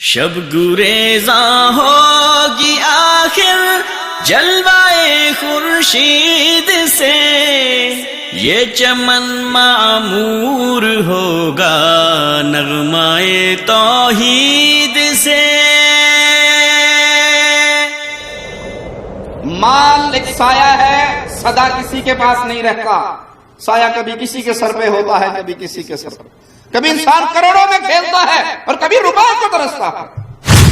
شب گریزاں ہوگی آخر جلوائے خورشید سے، یہ چمن معمور ہوگا نغمائے توحید سے۔ مال ایک سایہ ہے، سدا کسی کے پاس نہیں رہتا۔ سایہ کبھی کسی کے سر پہ ہوتا ہے، کبھی کسی کے سر پر۔ کبھی انسان کروڑوں میں کھیلتا ہے اور کبھی روپے کو ترستا ہے۔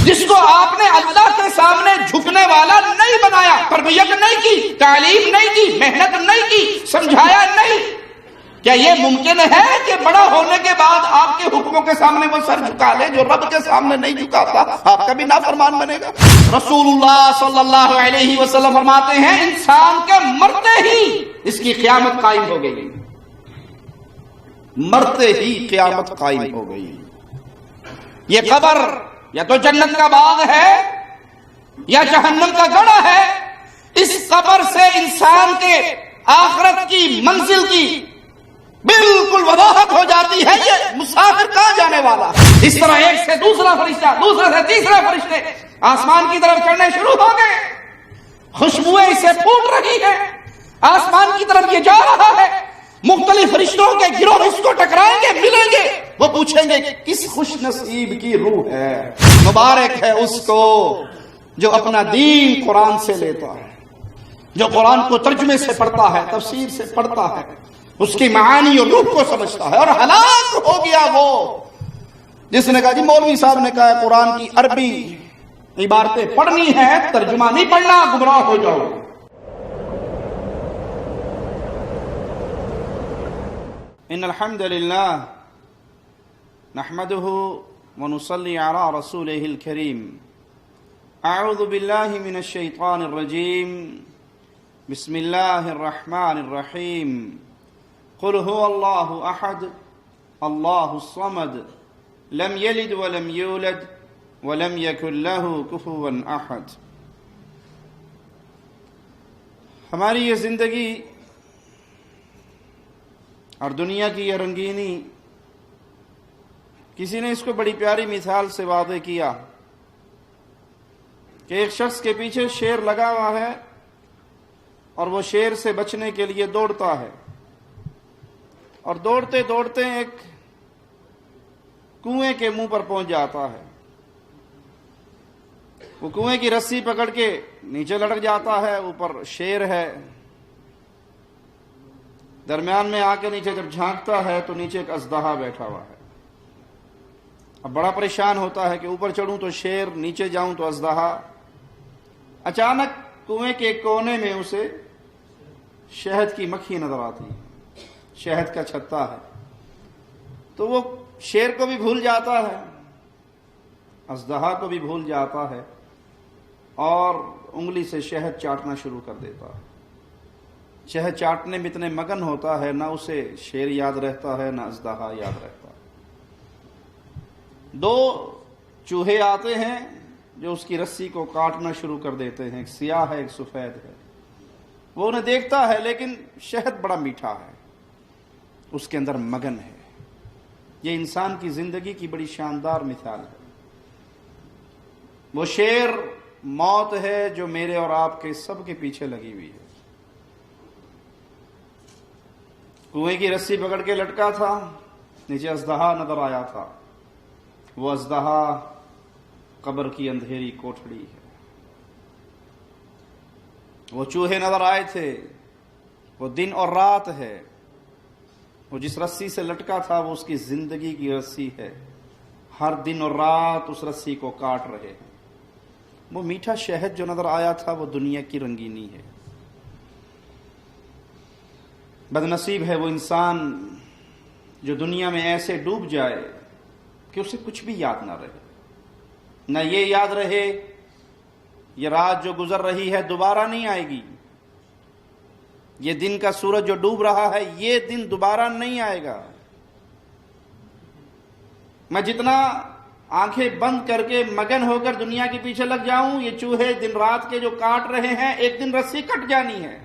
جس کو آپ نے اللہ کے سامنے جھکنے والا نہیں بنایا، تربیت نہیں کی، تعلیم نہیں کی، محنت نہیں کی، سمجھایا نہیں، کیا یہ ممکن ہے کہ بڑا ہونے کے بعد آپ کے حکموں کے سامنے وہ سر جھکا لے؟ جو رب کے سامنے نہیں جھکاتا آپ کا بھی نافرمان بنے گا۔ رسول اللہ صلی اللہ علیہ وسلم فرماتے ہیں انسان کے مرتے ہی اس کی قیامت قائم ہو گئی، مرتے ہی قیامت قائم ہو گئی۔ یہ قبر یا تو جنت کا باغ ہے یا جہنم کا گڑھا ہے۔ اس قبر سے انسان کے آخرت کی منزل کی بالکل وضاحت ہو جاتی ہے، یہ مسافر کہاں جانے والا۔ اس طرح ایک سے دوسرا فرشتہ، دوسرے سے تیسرا فرشتے آسمان کی طرف چڑھنے شروع ہو گئے۔ خوشبوئیں اسے پھوٹ رہی ہیں، آسمان کی طرف یہ جا رہا ہے۔ مختلف فرشتوں کے گروہ اس کو ٹکرائیں گے، ملیں گے، وہ پوچھیں گے کس خوش نصیب کی روح ہے۔ مبارک ہے اس کو جو اپنا دین قرآن سے لیتا ہے، جو قرآن کو ترجمے سے پڑھتا ہے، تفسیر سے پڑھتا ہے، اس کی معانی اور روح کو سمجھتا ہے۔ اور ہلاک ہو گیا وہ جس نے کہا جی مولوی صاحب نے کہا قرآن کی عربی عبارتیں پڑھنی ہے، ترجمہ نہیں پڑھنا، گمراہ ہو جاؤ۔ ان الحمد للہ نحمده ونصلي على رسوله الكريم۔ اعوذ باللہ من الشیطان الرجیم، بسم اللہ الرحمن الرحیم۔ قل هو اللہ احد اللہ الصمد لم یلد ولم یولد ولم یکن له کفوا احد۔ ہماری یہ زندگی اور دنیا کی یہ رنگینی، کسی نے اس کو بڑی پیاری مثال سے واضح کیا کہ ایک شخص کے پیچھے شیر لگا ہوا ہے اور وہ شیر سے بچنے کے لیے دوڑتا ہے، اور دوڑتے دوڑتے ایک کنویں کے منہ پر پہنچ جاتا ہے۔ وہ کنویں کی رسی پکڑ کے نیچے لٹک جاتا ہے، اوپر شیر ہے، درمیان میں آ کے نیچے جب جھانکتا ہے تو نیچے ایک اژدہا بیٹھا ہوا ہے۔ اب بڑا پریشان ہوتا ہے کہ اوپر چڑھوں تو شیر، نیچے جاؤں تو اژدہا۔ اچانک کنویں کے ایک کونے میں اسے شہد کی مکھی نظر آتی ہے، شہد کا چھتا ہے، تو وہ شیر کو بھی بھول جاتا ہے، اژدہا کو بھی بھول جاتا ہے، اور انگلی سے شہد چاٹنا شروع کر دیتا ہے۔ شہد چاٹنے میں اتنے مگن ہوتا ہے، نہ اسے شیر یاد رہتا ہے، نہ اژدہا یاد رہتا ہے۔ دو چوہے آتے ہیں جو اس کی رسی کو کاٹنا شروع کر دیتے ہیں، ایک سیاہ ہے، ایک سفید ہے۔ وہ انہیں دیکھتا ہے لیکن شہد بڑا میٹھا ہے، اس کے اندر مگن ہے۔ یہ انسان کی زندگی کی بڑی شاندار مثال ہے۔ وہ شیر موت ہے جو میرے اور آپ کے سب کے پیچھے لگی ہوئی ہے۔ کنویں کی رسی پکڑ کے لٹکا تھا، نیچے اژدہا نظر آیا تھا۔ وہ اژدہا قبر کی اندھیری کوٹھڑی ہے۔ وہ چوہے نظر آئے تھے، وہ دن اور رات ہے۔ وہ جس رسی سے لٹکا تھا وہ اس کی زندگی کی رسی ہے، ہر دن اور رات اس رسی کو کاٹ رہے ہیں۔ وہ میٹھا شہد جو نظر آیا تھا وہ دنیا کی رنگینی ہے۔ بد نصیب ہے وہ انسان جو دنیا میں ایسے ڈوب جائے کہ اسے کچھ بھی یاد نہ رہے، نہ یہ یاد رہے یہ رات جو گزر رہی ہے دوبارہ نہیں آئے گی، یہ دن کا سورج جو ڈوب رہا ہے یہ دن دوبارہ نہیں آئے گا۔ میں جتنا آنکھیں بند کر کے مگن ہو کر دنیا کے پیچھے لگ جاؤں، یہ چوہے دن رات کے جو کاٹ رہے ہیں، ایک دن رسی کٹ جانی ہے،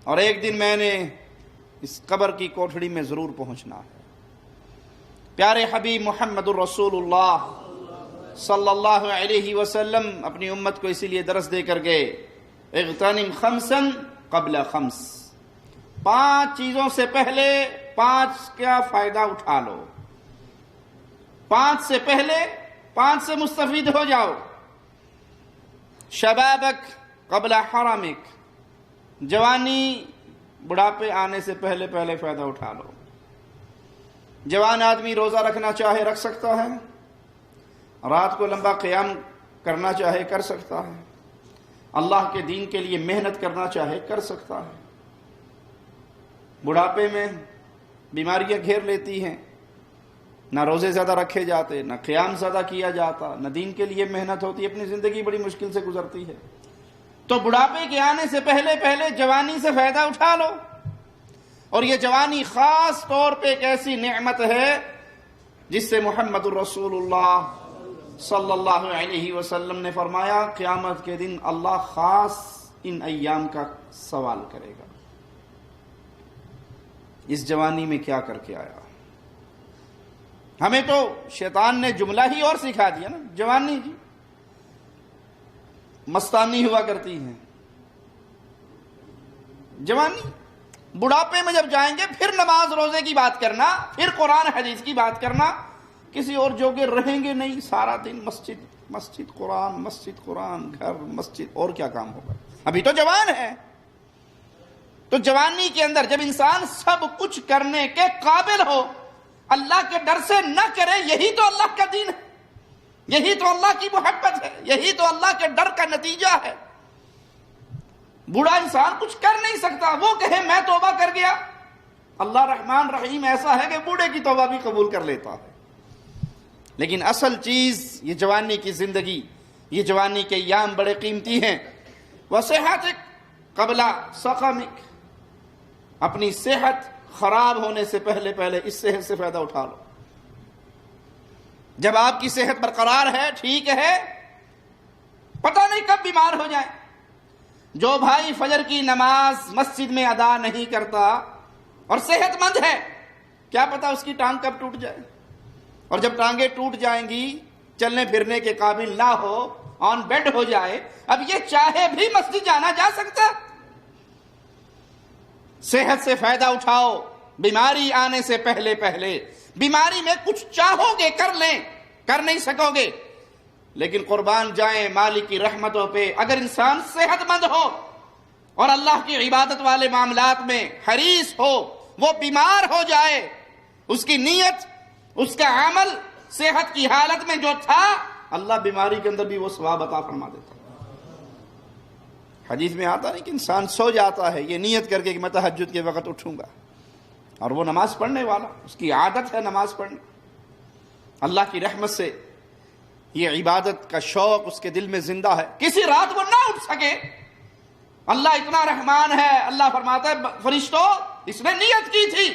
اور ایک دن میں نے اس قبر کی کوٹھڑی میں ضرور پہنچنا ہے۔ پیارے حبیب محمد الرسول اللہ صلی اللہ علیہ وسلم اپنی امت کو اسی لیے درس دے کر گئے، اغتنم خمسا قبل خمس، 5 چیزوں سے پہلے 5 کا فائدہ اٹھا لو، 5 سے پہلے 5 سے مستفید ہو جاؤ۔ شبابک قبل حرمک، جوانی بڑھاپے آنے سے پہلے فائدہ اٹھا لو۔ جوان آدمی روزہ رکھنا چاہے رکھ سکتا ہے، رات کو لمبا قیام کرنا چاہے کر سکتا ہے، اللہ کے دین کے لیے محنت کرنا چاہے کر سکتا ہے۔ بڑھاپے میں بیماریاں گھیر لیتی ہیں، نہ روزے زیادہ رکھے جاتے، نہ قیام زیادہ کیا جاتا، نہ دین کے لیے محنت ہوتی، اپنی زندگی بڑی مشکل سے گزرتی ہے۔ تو بڑھاپے کے آنے سے پہلے جوانی سے فائدہ اٹھا لو۔ اور یہ جوانی خاص طور پہ ایک ایسی نعمت ہے جس سے محمد الرسول اللہ صلی اللہ علیہ وسلم نے فرمایا قیامت کے دن اللہ خاص ان ایام کا سوال کرے گا، اس جوانی میں کیا کر کے آیا۔ ہمیں تو شیطان نے جملہ ہی اور سکھا دیا نا، جوانی جی مستانی ہوا کرتی ہیں، جوانی بڑھاپے میں جب جائیں گے پھر نماز روزے کی بات کرنا، پھر قرآن حدیث کی بات کرنا، کسی اور جوگے رہیں گے نہیں، سارا دن مسجد قرآن گھر مسجد، اور کیا کام ہوگا؟ ابھی تو جوان ہے۔ تو جوانی کے اندر جب انسان سب کچھ کرنے کے قابل ہو، اللہ کے ڈر سے نہ کرے، یہی تو اللہ کا دین ہے، یہی تو اللہ کی محبت ہے، یہی تو اللہ کے ڈر کا نتیجہ ہے۔ بوڑھا انسان کچھ کر نہیں سکتا، وہ کہے میں توبہ کر گیا، اللہ رحمان رحیم ایسا ہے کہ بوڑھے کی توبہ بھی قبول کر لیتا ہے۔ لیکن اصل چیز یہ جوانی کی زندگی، یہ جوانی کے ایام بڑے قیمتی ہیں۔ وصحتک قبل سقمک، اپنی صحت خراب ہونے سے پہلے اس صحت سے فائدہ اٹھا لو۔ جب آپ کی صحت برقرار ہے، ٹھیک ہے، پتہ نہیں کب بیمار ہو جائیں۔ جو بھائی فجر کی نماز مسجد میں ادا نہیں کرتا اور صحت مند ہے، کیا پتا اس کی ٹانگ کب ٹوٹ جائے، اور جب ٹانگیں ٹوٹ جائیں گی، چلنے پھرنے کے قابل نہ ہو، آن بیڈ ہو جائے، اب یہ چاہے بھی مسجد جانا جا سکتا؟ صحت سے فائدہ اٹھاؤ، بیماری آنے سے پہلے بیماری میں کچھ چاہو گے کر لیں، کر نہیں سکو گے، لیکن قربان جائیں مالک کی رحمتوں پہ، اگر انسان صحت مند ہو اور اللہ کی عبادت والے معاملات میں حریص ہو، وہ بیمار ہو جائے، اس کی نیت، اس کا عمل صحت کی حالت میں جو تھا، اللہ بیماری کے اندر بھی وہ ثواب عطا فرما دیتا۔ حدیث میں آتا نہیں کہ انسان سو جاتا ہے یہ نیت کر کے کہ میں تہجد کے وقت اٹھوں گا، اور وہ نماز پڑھنے والا، اس کی عادت ہے نماز پڑھنے، اللہ کی رحمت سے یہ عبادت کا شوق اس کے دل میں زندہ ہے، کسی رات وہ نہ اٹھ سکے، اللہ اتنا رحمان ہے، اللہ فرماتا ہے فرشتوں اس نے نیت کی تھی،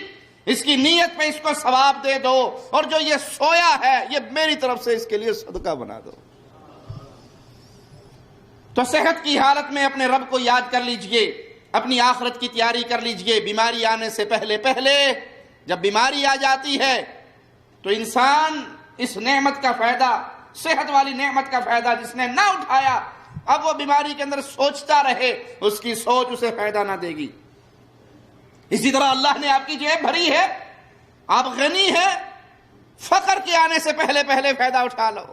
اس کی نیت پہ اس کو ثواب دے دو، اور جو یہ سویا ہے یہ میری طرف سے اس کے لیے صدقہ بنا دو۔ تو صحت کی حالت میں اپنے رب کو یاد کر لیجئے، اپنی آخرت کی تیاری کر لیجئے، بیماری آنے سے پہلے جب بیماری آ جاتی ہے تو انسان اس نعمت کا فائدہ، صحت والی نعمت کا فائدہ جس نے نہ اٹھایا، اب وہ بیماری کے اندر سوچتا رہے، اس کی سوچ اسے فائدہ نہ دے گی۔ اسی طرح اللہ نے آپ کی جیب بھری ہے، آپ غنی ہے، فقر کے آنے سے پہلے فائدہ اٹھا لو۔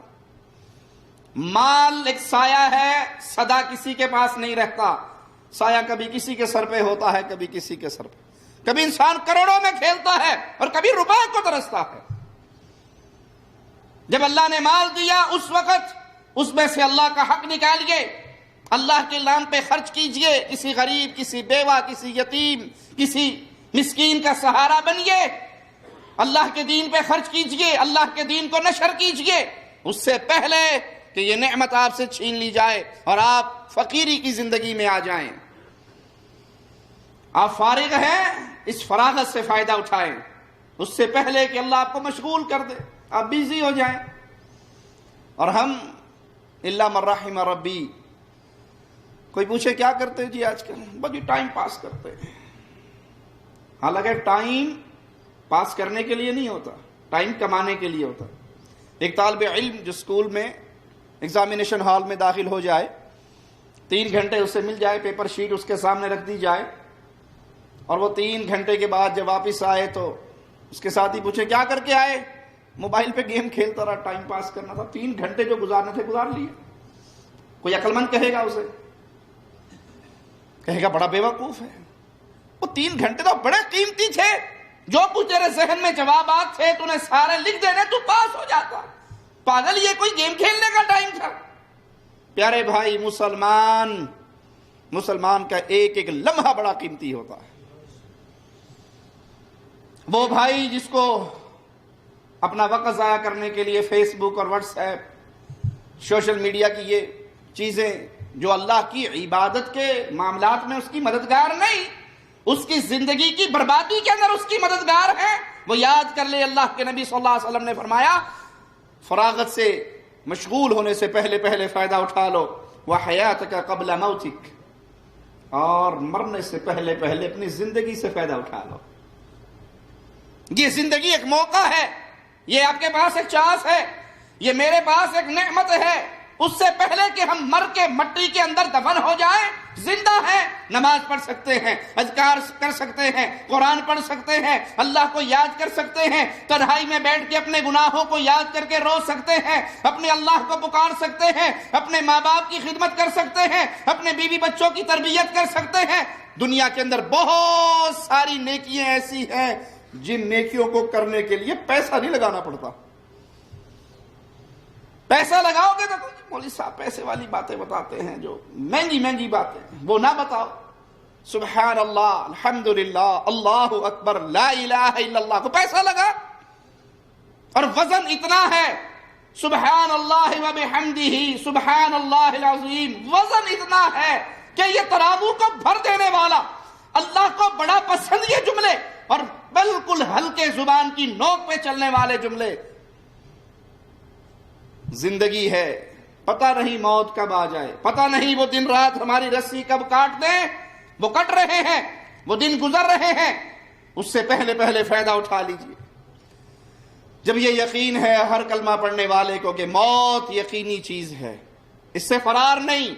مال ایک سایہ ہے، سدا کسی کے پاس نہیں رہتا، سایہ کبھی کسی کے سر پہ ہوتا ہے، کبھی کسی کے سر پہ، کبھی انسان کروڑوں میں کھیلتا ہے اور کبھی روپے کو ترستا ہے۔ جب اللہ نے مال دیا اس وقت اس میں سے اللہ کا حق نکالیے، اللہ کے نام پہ خرچ کیجئے، کسی غریب، کسی بیوہ، کسی یتیم، کسی مسکین کا سہارا بنیے، اللہ کے دین پہ خرچ کیجئے، اللہ کے دین کو نشر کیجئے، اس سے پہلے کہ یہ نعمت آپ سے چھین لی جائے اور آپ فقیری کی زندگی میں آ جائیں۔ آپ فارغ ہیں، اس فراغت سے فائدہ اٹھائیں، اس سے پہلے کہ اللہ آپ کو مشغول کر دے، آپ بیزی ہو جائیں۔ اور ہم الا من رحم ربی، کوئی پوچھے کیا کرتے جی آج کل، بس یہ ٹائم پاس کرتے ہیں، حالانکہ ٹائم پاس کرنے کے لیے نہیں ہوتا، ٹائم کمانے کے لیے ہوتا ہے. ایک طالب علم جو اسکول میں ایگزامینیشن ہال میں داخل ہو جائے، 3 گھنٹے اسے مل جائے، پیپر شیٹ اس کے سامنے رکھ دی جائے، اور وہ 3 گھنٹے کے بعد جب واپس آئے تو اس کے ساتھی پوچھے کیا کر کے آئے؟ موبائل پہ گیم کھیلتا رہا، ٹائم پاس کرنا تھا. 3 گھنٹے جو گزارنے تھے گزار لیے. کوئی عقل مند کہے گا اسے؟ کہے گا بڑا بے وقوف ہے. وہ 3 گھنٹے تو بڑے قیمتی تھے. جو کچھ تیرے ذہن میں جوابات تھے تو نے سارے لکھ دینے، تو پاس ہو جاتا. پاگل، یہ کوئی گیم کھیلنے کا ٹائم تھا؟ پیارے بھائی، مسلمان کا ایک ایک لمحہ بڑا قیمتی ہوتا ہے. وہ بھائی جس کو اپنا وقت ضائع کرنے کے لیے فیس بک اور واٹس ایپ، سوشل میڈیا کی یہ چیزیں جو اللہ کی عبادت کے معاملات میں اس کی مددگار نہیں، اس کی زندگی کی بربادی کے اندر اس کی مددگار ہے، وہ یاد کر لے اللہ کے نبی صلی اللہ علیہ وسلم نے فرمایا فراغت سے مشغول ہونے سے پہلے فائدہ اٹھا لو، وَحَيَاتَكَ قَبْلَ مَوْتِكَ، اور مرنے سے پہلے اپنی زندگی سے فائدہ اٹھا لو. یہ زندگی ایک موقع ہے، یہ آپ کے پاس ایک چانس ہے، یہ میرے پاس ایک نعمت ہے. اس سے پہلے کہ ہم مر کے مٹی کے اندر دفن ہو جائیں، زندہ ہیں، نماز پڑھ سکتے ہیں، اذکار کر سکتے ہیں، قرآن پڑھ سکتے ہیں، اللہ کو یاد کر سکتے ہیں، تنہائی میں بیٹھ کے اپنے گناہوں کو یاد کر کے رو سکتے ہیں، اپنے اللہ کو پکار سکتے ہیں، اپنے ماں باپ کی خدمت کر سکتے ہیں، اپنے بیوی بچوں کی تربیت کر سکتے ہیں. دنیا کے اندر بہت ساری نیکیاں ایسی ہیں جن نیکیوں کو کرنے کے لیے پیسہ نہیں لگانا پڑتا. پیسہ لگاؤ گے تو مولوی صاحب پیسے والی باتیں بتاتے ہیں، جو مہنگی باتیں وہ نہ بتاؤ. سبحان اللہ، الحمدللہ، اللہ اکبر، لا الہ الا اللہ کو پیسہ لگا، اور وزن اتنا ہے، سبحان اللہ و بحمدہ سبحان اللہ العظیم، وزن اتنا ہے کہ یہ ترازو کو بھر دینے والا. اللہ کو بڑا پسند یہ جملے، اور بالکل ہلکے زبان کی نوک پہ چلنے والے جملے. زندگی ہے، پتہ نہیں موت کب آ جائے، پتہ نہیں وہ دن رات ہماری رسی کب کاٹ دیں. وہ کٹ رہے ہیں، وہ دن گزر رہے ہیں، اس سے پہلے فائدہ اٹھا لیجیے. جب یہ یقین ہے ہر کلمہ پڑھنے والے کو کہ موت یقینی چیز ہے، اس سے فرار نہیں،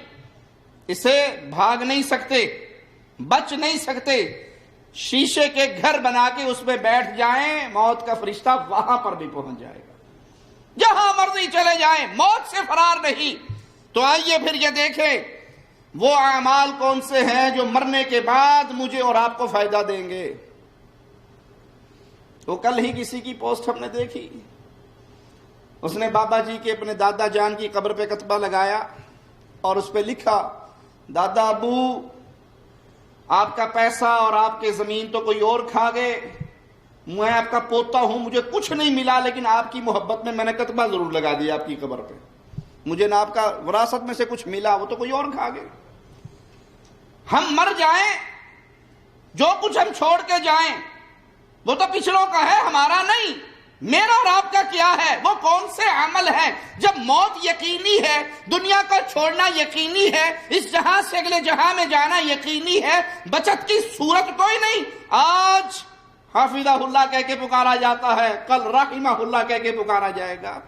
اسے بھاگ نہیں سکتے، بچ نہیں سکتے. شیشے کے گھر بنا کے اس میں بیٹھ جائیں، موت کا فرشتہ وہاں پر بھی پہنچ جائے گا. جہاں مرضی چلے جائیں، موت سے فرار نہیں. تو آئیے پھر یہ دیکھیں وہ اعمال کون سے ہیں جو مرنے کے بعد مجھے اور آپ کو فائدہ دیں گے. تو کل ہی کسی کی پوسٹ ہم نے دیکھی، اس نے بابا جی کے اپنے دادا جان کی قبر پہ کتبہ لگایا اور اس پہ لکھا، دادا ابو آپ کا پیسہ اور آپ کے زمین تو کوئی اور کھا گئے، میں آپ کا پوتا ہوں، مجھے کچھ نہیں ملا، لیکن آپ کی محبت میں نے کتبہ ضرور لگا دیا آپ کی قبر پہ. مجھے نہ آپ کا وراثت میں سے کچھ ملا، وہ تو کوئی اور کھا گئے. ہم مر جائیں، جو کچھ ہم چھوڑ کے جائیں وہ تو پچھلوں کا ہے، ہمارا نہیں. میرا اور آپ کا کیا ہے؟ وہ کون سے عمل ہے؟ جب موت یقینی ہے، دنیا کو چھوڑنا یقینی ہے، اس جہاں سے اگلے جہاں میں جانا یقینی ہے، بچت کی صورت کوئی نہیں. آج حافظہ اللہ کہہ کے پکارا جاتا ہے، کل رحمہ اللہ کہہ کے پکارا جائے گا.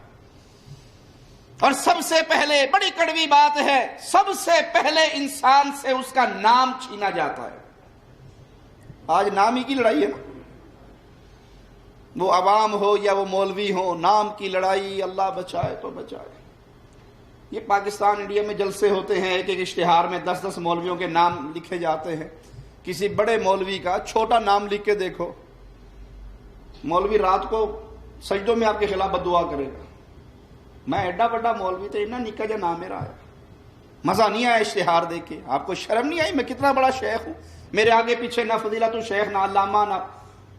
اور سب سے پہلے، بڑی کڑوی بات ہے، سب سے پہلے انسان سے اس کا نام چھینا جاتا ہے. آج نام ہی کی لڑائی ہے نا، وہ عوام ہو یا وہ مولوی ہو، نام کی لڑائی. اللہ بچائے تو بچائے. یہ پاکستان انڈیا میں جلسے ہوتے ہیں، ایک اشتہار میں 10 مولویوں کے نام لکھے جاتے ہیں. کسی بڑے مولوی کا چھوٹا نام لکھ کے دیکھو، مولوی رات کو سجدوں میں آپ کے خلاف بد دعا کرے گا. میں ایڈا بڑا مولوی تو اتنا نکا جا نام میرا آیا. مزہ نہیں آیا اشتہار دیکھ کے؟ آپ کو شرم نہیں آئی میں کتنا بڑا شیخ ہوں؟ میرے آگے پیچھے نہ فضیلت الشیخ، نہ علامہ، نہ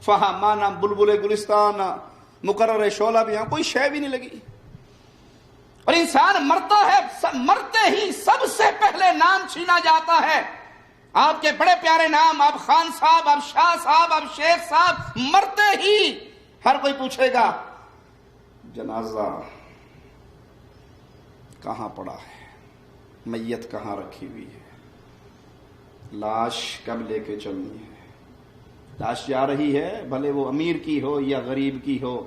فہامہ، نہ بلبل گلستان، نہ مقرر شعلہ بھی، یہاں کوئی شے بھی نہیں لگی. اور انسان مرتا ہے، مرتے ہی سب سے پہلے نام چھینا جاتا ہے. آپ کے بڑے پیارے نام، آپ خان صاحب، آپ شاہ صاحب، آپ شیخ صاحب، مرتے ہی ہر کوئی پوچھے گا جنازہ کہاں پڑا ہے، میت کہاں رکھی ہوئی ہے، لاش کب لے کے چلنی ہے. لاش جا رہی ہے، بھلے وہ امیر کی ہو یا غریب کی ہو،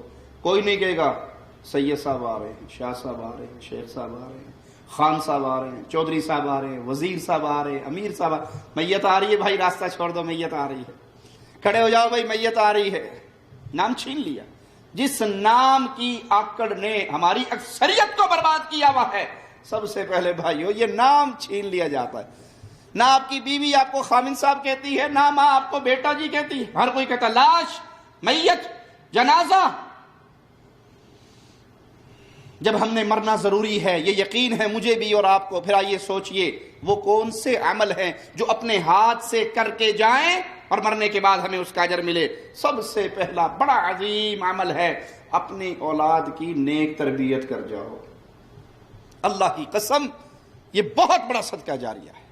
کوئی نہیں کہے گا سید صاحب آ رہے ہیں، شاہ صاحب آ رہے ہیں، شیخ صاحب آ رہے ہیں، خان صاحب آ رہے ہیں، چودھری صاحب آ رہے ہیں، وزیر صاحب آ رہے ہیں، امیر صاحب میت آ رہی ہے، بھائی راستہ چھوڑ دو، میت آ رہی ہے، کھڑے ہو جاؤ بھائی میت آ رہی ہے. نام چھین لیا. جس نام کی آکڑ نے ہماری اکثریت کو برباد کیا ہوا ہے، سب سے پہلے بھائیو یہ نام چھین لیا جاتا ہے. نہ آپ کی بیوی آپ کو خامن صاحب کہتی ہے، نہ ماں آپ کو بیٹا جی کہتی ہے، ہر کوئی کہتا لاش، میت، جنازہ. جب ہم نے مرنا ضروری ہے، یہ یقین ہے مجھے بھی اور آپ کو، پھر آئیے سوچئے وہ کون سے عمل ہیں جو اپنے ہاتھ سے کر کے جائیں اور مرنے کے بعد ہمیں اس کا اجر ملے. سب سے پہلا بڑا عظیم عمل ہے اپنی اولاد کی نیک تربیت کر جاؤ. اللہ کی قسم یہ بہت بڑا صدقہ جاریہ ہے.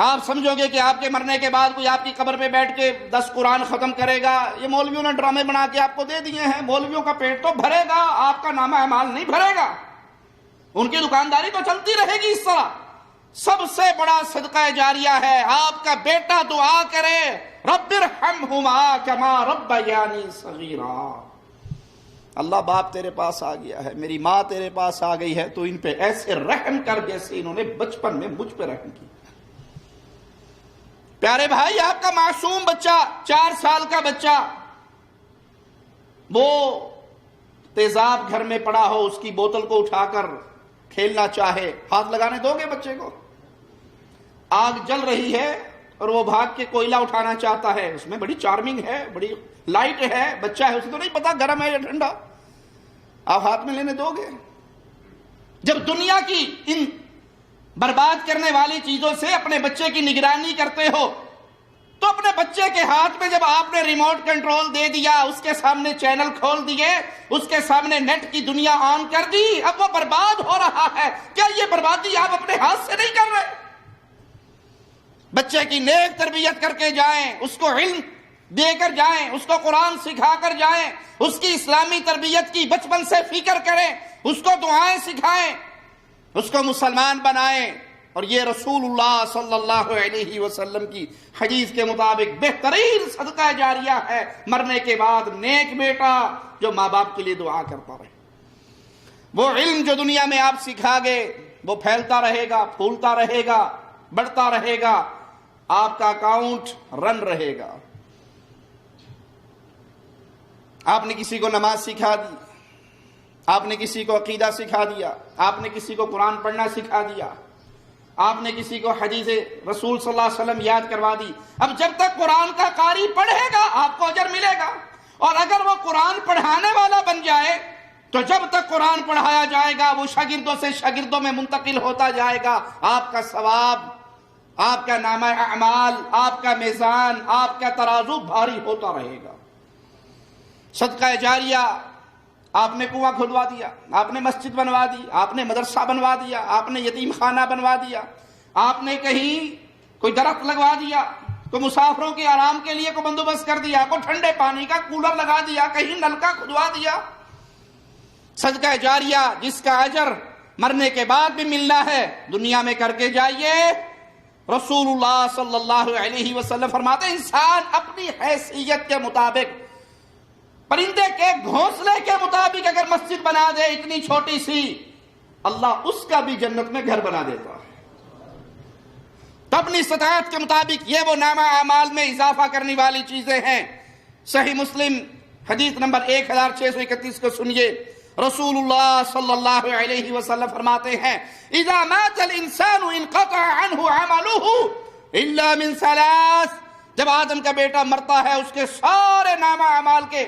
آپ سمجھو گے کہ آپ کے مرنے کے بعد کوئی آپ کی قبر پہ بیٹھ کے 10 قرآن ختم کرے گا. یہ مولویوں نے ڈرامے بنا کے آپ کو دے دیے ہیں. مولویوں کا پیٹ تو بھرے گا، آپ کا نامہ اعمال نہیں بھرے گا. ان کی دکانداری تو چلتی رہے گی اس طرح. سب سے بڑا صدقہ جاریہ ہے آپ کا بیٹا دعا کرے رب ارحمہما کما ربیانی صغیرا. اللہ باپ تیرے پاس آ گیا ہے، میری ماں تیرے پاس آ گئی ہے، تو ان پہ ایسے رحم کر جیسے انہوں نے بچپن میں مجھ پہ رحم کی. پیارے بھائی، آپ کا معصوم بچہ، 4 سال کا بچہ، وہ تیزاب گھر میں پڑا ہو، اس کی بوتل کو اٹھا کر کھیلنا چاہے، ہاتھ لگانے دو گے بچے کو؟ آگ جل رہی ہے اور وہ بھاگ کے کوئلہ اٹھانا چاہتا ہے، اس میں بڑی چارمنگ ہے، بڑی لائٹ ہے، بچہ ہے، اسے تو نہیں پتا گرم ہے یا ٹھنڈا، آپ ہاتھ میں لینے دو گے؟ جب دنیا کی ان برباد کرنے والی چیزوں سے اپنے بچے کی نگرانی کرتے ہو، تو اپنے بچے کے ہاتھ میں جب آپ نے ریموٹ کنٹرول دے دیا، اس کے سامنے چینل کھول دیے، اس کے سامنے نیٹ کی دنیا آن کر دی، اب وہ برباد ہو رہا ہے. کیا یہ بربادی آپ اپنے ہاتھ سے نہیں کر رہے؟ بچے کی نیک تربیت کر کے جائیں، اس کو علم دے کر جائیں، اس کو قرآن سکھا کر جائیں، اس کی اسلامی تربیت کی بچپن سے فکر کریں، اس کو دعائیں سکھائیں، اس کو مسلمان بنائیں. اور یہ رسول اللہ صلی اللہ علیہ وسلم کی حدیث کے مطابق بہترین صدقہ جاریہ ہے مرنے کے بعد نیک بیٹا جو ماں باپ کے لیے دعا کرتا رہے. وہ علم جو دنیا میں آپ سکھا گے وہ پھیلتا رہے گا، پھولتا رہے گا، بڑھتا رہے گا، آپ کا اکاؤنٹ رن رہے گا. آپ نے کسی کو نماز سکھا دی، آپ نے کسی کو عقیدہ سکھا دیا، آپ نے کسی کو قرآن پڑھنا سکھا دیا، آپ نے کسی کو حدیث رسول صلی اللہ علیہ وسلم یاد کروا دی. اب جب تک قرآن کا قاری پڑھے گا آپ کو اجر ملے گا، اور اگر وہ قرآن پڑھانے والا بن جائے تو جب تک قرآن پڑھایا جائے گا وہ شاگردوں سے شاگردوں میں منتقل ہوتا جائے گا. آپ کا ثواب، آپ کا نامہ اعمال، آپ کا میزان، آپ کا ترازو بھاری ہوتا رہے گا. صدقہ جاریہ، آپ نے کنواں کھدوا دیا، آپ نے مسجد بنوا دی، آپ نے مدرسہ بنوا دیا، آپ نے یتیم خانہ بنوا دیا، آپ نے کہیں کوئی درخت لگوا دیا، کوئی مسافروں کے آرام کے لیے کوئی بندوبست کر دیا، کوئی ٹھنڈے پانی کا کولر لگا دیا، کہیں نلکا کھدوا دیا. صدقہ جاریہ جس کا اجر مرنے کے بعد بھی ملنا ہے، دنیا میں کر کے جائیے. رسول اللہ صلی اللہ علیہ وسلم فرماتے ہیں انسان اپنی حیثیت کے مطابق، پرندے کے گھونسلے کے مطابق اگر مسجد بنا دے اتنی چھوٹی سی، اللہ اس کا بھی جنت میں گھر بنا دیتا ہے. تو اپنی استطاعت کے مطابق یہ وہ نامہ اعمال میں اضافہ کرنے والی چیزیں ہیں. صحیح مسلم حدیث نمبر 1631 کو سنیے. رسول اللہ صلی اللہ علیہ وسلم فرماتے ہیں اذا مات الانسان انقطع عنه عمله الا من ثلاث. جب آدم کا بیٹا مرتا ہے اس کے سارے نامہ اعمال کے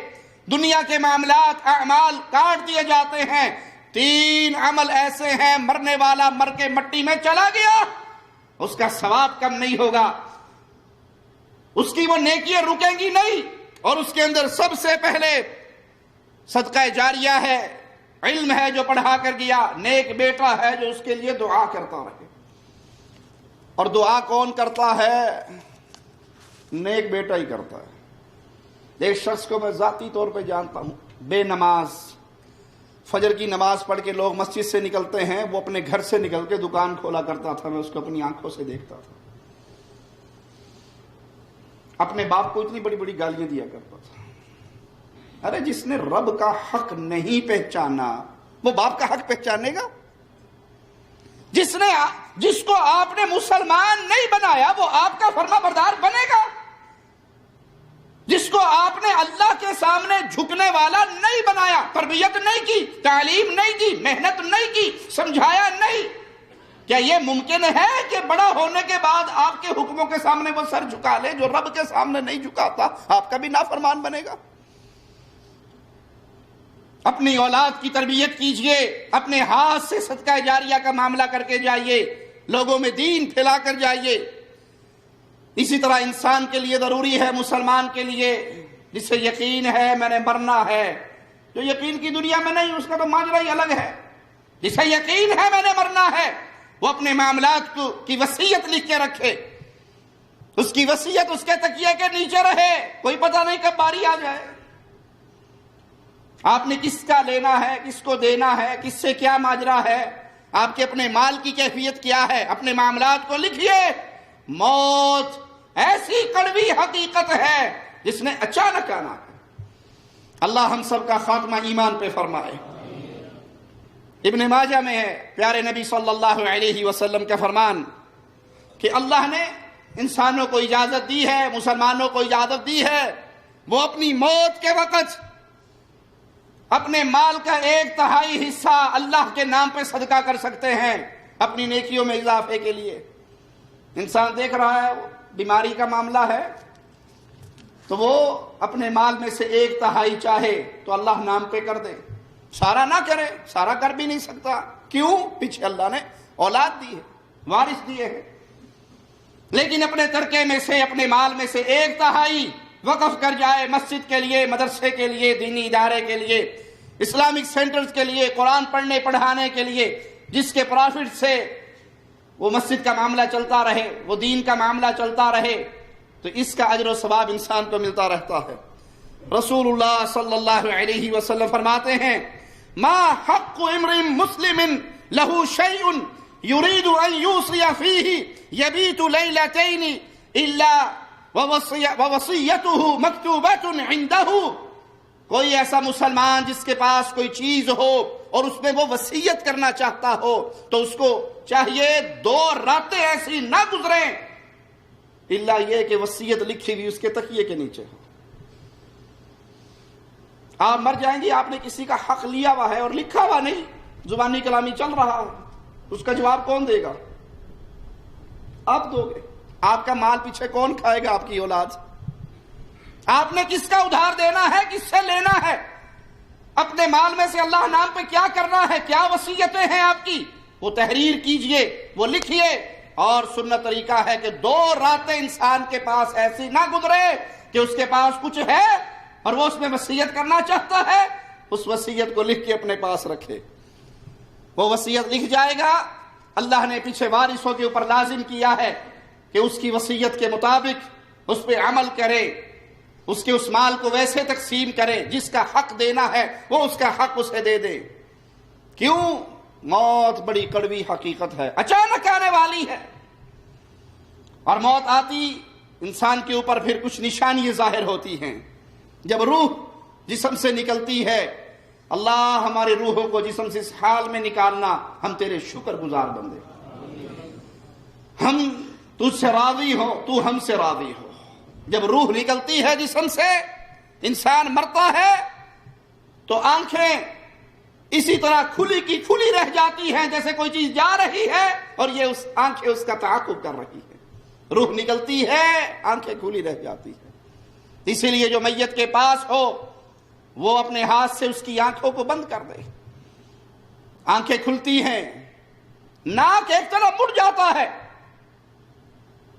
دنیا کے معاملات اعمال کاٹ دیے جاتے ہیں. 3 عمل ایسے ہیں مرنے والا مر کے مٹی میں چلا گیا اس کا ثواب کم نہیں ہوگا، اس کی وہ نیکیاں رکیں گی نہیں. اور اس کے اندر سب سے پہلے صدقہ جاریہ ہے، علم ہے جو پڑھا کر گیا، نیک بیٹا ہے جو اس کے لیے دعا کرتا رہے. اور دعا کون کرتا ہے؟ نیک بیٹا ہی کرتا ہے. ایک شخص کو میں ذاتی طور پہ جانتا ہوں، بے نماز، فجر کی نماز پڑھ کے لوگ مسجد سے نکلتے ہیں، وہ اپنے گھر سے نکل کے دکان کھولا کرتا تھا، میں اس کو اپنی آنکھوں سے دیکھتا تھا. اپنے باپ کو اتنی بڑی بڑی گالیاں دیا کرتا تھا. ارے جس نے رب کا حق نہیں پہچانا وہ باپ کا حق پہچانے گا؟ جس کو آپ نے مسلمان نہیں بنایا وہ آپ کا فرما بردار بنے گا؟ جس کو آپ نے اللہ کے سامنے جھکنے والا نہیں بنایا، تربیت نہیں کی، تعلیم نہیں دی، محنت نہیں کی، سمجھایا نہیں، کیا یہ ممکن ہے کہ بڑا ہونے کے بعد آپ کے حکموں کے سامنے وہ سر جھکا لے؟ جو رب کے سامنے نہیں جھکاتا آپ کا بھی نافرمان بنے گا۔ اپنی اولاد کی تربیت کیجئے، اپنے ہاتھ سے صدقہ جاریہ کا معاملہ کر کے جائیے، لوگوں میں دین پھیلا کر جائیے۔ اسی طرح انسان کے لیے ضروری ہے، مسلمان کے لیے جسے یقین ہے میں نے مرنا ہے، جو یقین کی دنیا میں نہیں اس کا تو ماجرا ہی الگ ہے، جسے یقین ہے میں نے مرنا ہے وہ اپنے معاملات کی وصیت لکھ کے رکھے، اس کی وصیت اس کے تکیے کے نیچے رہے، کوئی پتہ نہیں کب باری آ جائے۔ آپ نے کس کا لینا ہے، کس کو دینا ہے، کس سے کیا ماجرا ہے، آپ کے اپنے مال کی کیفیت کیا ہے، اپنے معاملات کو لکھیے۔ موت ایسی کڑوی حقیقت ہے جس نے اچانک آنا ہے۔ اللہ ہم سب کا خاتمہ ایمان پہ فرمائے۔ ابن ماجہ میں ہے پیارے نبی صلی اللہ علیہ وسلم کا فرمان کہ اللہ نے انسانوں کو اجازت دی ہے، مسلمانوں کو اجازت دی ہے، وہ اپنی موت کے وقت اپنے مال کا 1/3 حصہ اللہ کے نام پہ صدقہ کر سکتے ہیں اپنی نیکیوں میں اضافے کے لیے۔ انسان دیکھ رہا ہے بیماری کا معاملہ ہے تو وہ اپنے مال میں سے 1/3 چاہے تو اللہ نام پہ کر دے، سارا نہ کرے، سارا کر بھی نہیں سکتا، کیوں؟ پیچھے اللہ نے اولاد دی ہے، وارث دیے ہیں، لیکن اپنے ترکے میں سے، اپنے مال میں سے 1/3 وقف کر جائے مسجد کے لیے، مدرسے کے لیے، دینی ادارے کے لیے، اسلامک سینٹرز کے لیے، قرآن پڑھنے پڑھانے کے لیے، جس کے پرافٹ سے وہ مسجد کا معاملہ چلتا رہے، وہ دین کا معاملہ چلتا رہے، تو اس کا اجر و ثواب انسان کو ملتا رہتا ہے۔ رسول اللہ صلی اللہ علیہ وسلم فرماتے ہیں ما حق امرئ مسلم له شيء يريد ان يوصي فيه يبيت ليلتين الا ووصيته مكتوبة عنده۔ کوئی ایسا مسلمان جس کے پاس کوئی چیز ہو اور اس میں وہ وصیت کرنا چاہتا ہو تو اس کو چاہیے 2 راتیں ایسی نہ گزریں الا یہ کہ وصیت لکھی ہوئی اس کے تکیے کے نیچے ہو۔ آپ مر جائیں گے، آپ نے کسی کا حق لیا ہوا ہے اور لکھا ہوا نہیں، زبانی کلامی چل رہا ہے، اس کا جواب کون دے گا؟ آپ دو گے۔ آپ کا مال پیچھے کون کھائے گا؟ آپ کی اولاد۔ آپ نے کس کا ادھار دینا ہے، کس سے لینا ہے، اپنے مال میں سے اللہ نام پہ کیا کرنا ہے، کیا وصیتیں ہیں آپ کی، وہ تحریر کیجئے، وہ لکھیے۔ اور سنت طریقہ ہے کہ 2 راتیں انسان کے پاس ایسی نہ گزرے کہ اس کے پاس کچھ ہے اور وہ اس میں وصیت کرنا چاہتا ہے، اس وصیت کو لکھ کے اپنے پاس رکھے۔ وہ وصیت لکھ جائے گا، اللہ نے پیچھے وارثوں کے اوپر لازم کیا ہے کہ اس کی وصیت کے مطابق اس پہ عمل کرے، اس کے اس مال کو ویسے تقسیم کرے، جس کا حق دینا ہے وہ اس کا حق اسے دے دے۔ کیوں؟ موت بڑی کڑوی حقیقت ہے، اچانک آنے والی ہے، اور موت آتی انسان کے اوپر پھر کچھ نشانیاں ظاہر ہوتی ہیں۔ جب روح جسم سے نکلتی ہے، اللہ ہمارے روحوں کو جسم سے اس حال میں نکالنا، ہم تیرے شکر گزار بندے، ہم تجھ سے راضی ہو، تو ہم سے راضی ہو۔ جب روح نکلتی ہے جسم سے، انسان مرتا ہے تو آنکھیں اسی طرح کھلی کی کھلی رہ جاتی ہیں جیسے کوئی چیز جا رہی ہے اور یہ آنکھیں اس کا تعاقب کر رہی ہیں۔ روح نکلتی ہے، آنکھیں کھلی رہ جاتی ہیں۔ اسی لیے جو میت کے پاس ہو وہ اپنے ہاتھ سے اس کی آنکھوں کو بند کر دے۔ آنکھیں کھلتی ہیں، ناک ایک طرف مڑ جاتا ہے،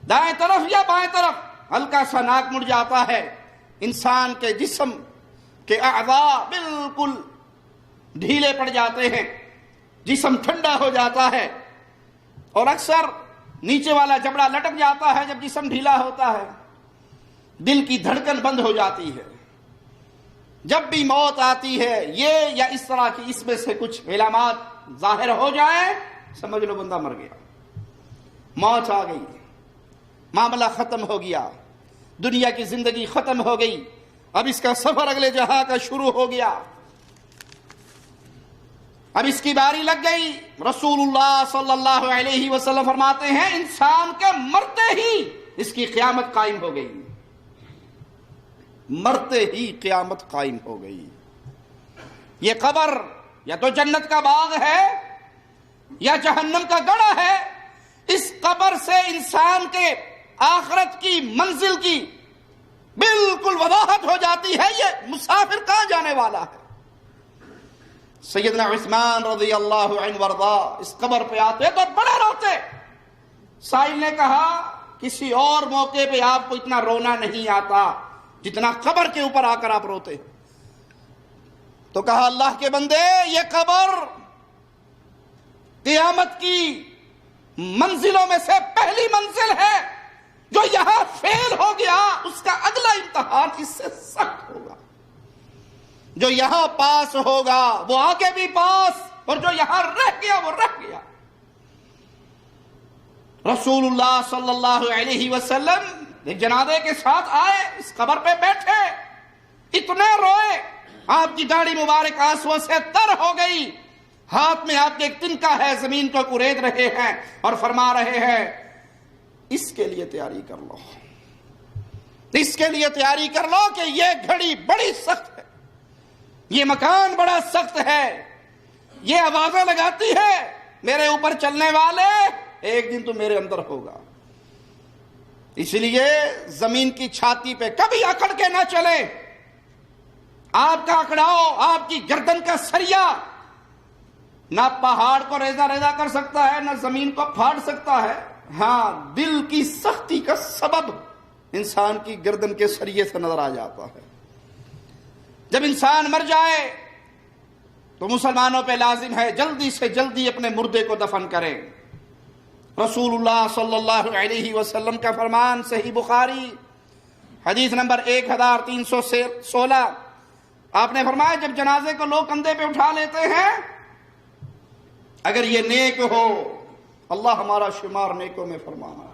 دائیں طرف یا بائیں طرف ہلکا سا ناک مڑ جاتا ہے، انسان کے جسم کے اعضاء بالکل ڈھیلے پڑ جاتے ہیں، جسم ٹھنڈا ہو جاتا ہے، اور اکثر نیچے والا جبڑا لٹک جاتا ہے جب جسم ڈھیلا ہوتا ہے، دل کی دھڑکن بند ہو جاتی ہے۔ جب بھی موت آتی ہے یہ یا اس طرح کی اس میں سے کچھ علامات ظاہر ہو جائیں، سمجھ لو بندہ مر گیا، موت آ گئی، معاملہ ختم ہو گیا، دنیا کی زندگی ختم ہو گئی، اب اس کا سفر اگلے جہاں کا شروع ہو گیا، اب اس کی باری لگ گئی۔ رسول اللہ صلی اللہ علیہ وسلم فرماتے ہیں انسان کے مرتے ہی اس کی قیامت قائم ہو گئی، مرتے ہی قیامت قائم ہو گئی۔ یہ قبر یا تو جنت کا باغ ہے یا جہنم کا گڑھا ہے۔ اس قبر سے انسان کے آخرت کی منزل کی بالکل وضاحت ہو جاتی ہے، یہ مسافر کہاں جانے والا ہے۔ سیدنا عثمان رضی اللہ عنہ وارضا اس قبر پہ آتے تو بڑے روتے۔ سائل نے کہا کسی اور موقع پہ آپ کو اتنا رونا نہیں آتا جتنا قبر کے اوپر آ کر آپ روتے۔ تو کہا اللہ کے بندے، یہ قبر قیامت کی منزلوں میں سے پہلی منزل ہے، جو یہاں فیل ہو گیا اس کا اگلا امتحان اس سے سخت ہوگا، جو یہاں پاس ہوگا وہ آگے بھی پاس، اور جو یہاں رہ گیا وہ رہ گیا۔ رسول اللہ صلی اللہ علیہ وسلم ایک جنازے کے ساتھ آئے، اس قبر پہ بیٹھے، اتنے روئے، آپ کی داڑھی مبارک آنسوؤں سے تر ہو گئی، ہاتھ میں آپ کے ایک تنکا ہے، زمین کو کورید رہے ہیں اور فرما رہے ہیں اس کے لیے تیاری کر لو، اس کے لیے تیاری کر لو کہ یہ گھڑی بڑی سخت ہے، یہ مکان بڑا سخت ہے، یہ آوازیں لگاتی ہے میرے اوپر چلنے والے، ایک دن تو میرے اندر ہوگا، اس لیے زمین کی چھاتی پہ کبھی اکڑ کے نہ چلے۔ آپ کا اکڑاؤ، آپ کی گردن کا سریا نہ پہاڑ کو ریزہ ریزہ کر سکتا ہے، نہ زمین کو پھاڑ سکتا ہے، ہاں دل کی سختی کا سبب انسان کی گردن کے سریے سے نظر آ جاتا ہے۔ جب انسان مر جائے تو مسلمانوں پہ لازم ہے جلدی سے جلدی اپنے مردے کو دفن کریں۔ رسول اللہ صلی اللہ علیہ وسلم کا فرمان صحیح بخاری حدیث نمبر 1316، آپ نے فرمایا جب جنازے کو لوگ کندھے پہ اٹھا لیتے ہیں، اگر یہ نیک ہو، اللہ ہمارا شمار نیکوں میں فرمانا،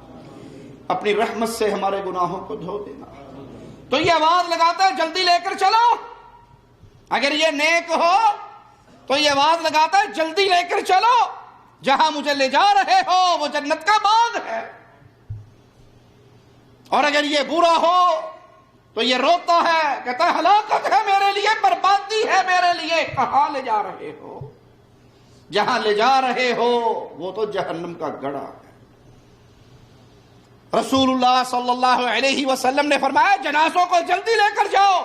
اپنی رحمت سے ہمارے گناہوں کو دھو دینا، تو یہ آواز لگاتا ہے جلدی لے کر چلو۔ اگر یہ نیک ہو تو یہ آواز لگاتا ہے جلدی لے کر چلو، جہاں مجھے لے جا رہے ہو وہ جنت کا باغ ہے۔ اور اگر یہ برا ہو تو یہ روتا ہے، کہتا ہے ہلاکت ہے میرے لیے، بربادی ہے میرے لیے، کہاں لے جا رہے ہو؟ جہاں لے جا رہے ہو وہ تو جہنم کا گڑھا ہے۔ رسول اللہ صلی اللہ علیہ وسلم نے فرمایا جنازوں کو جلدی لے کر جاؤ،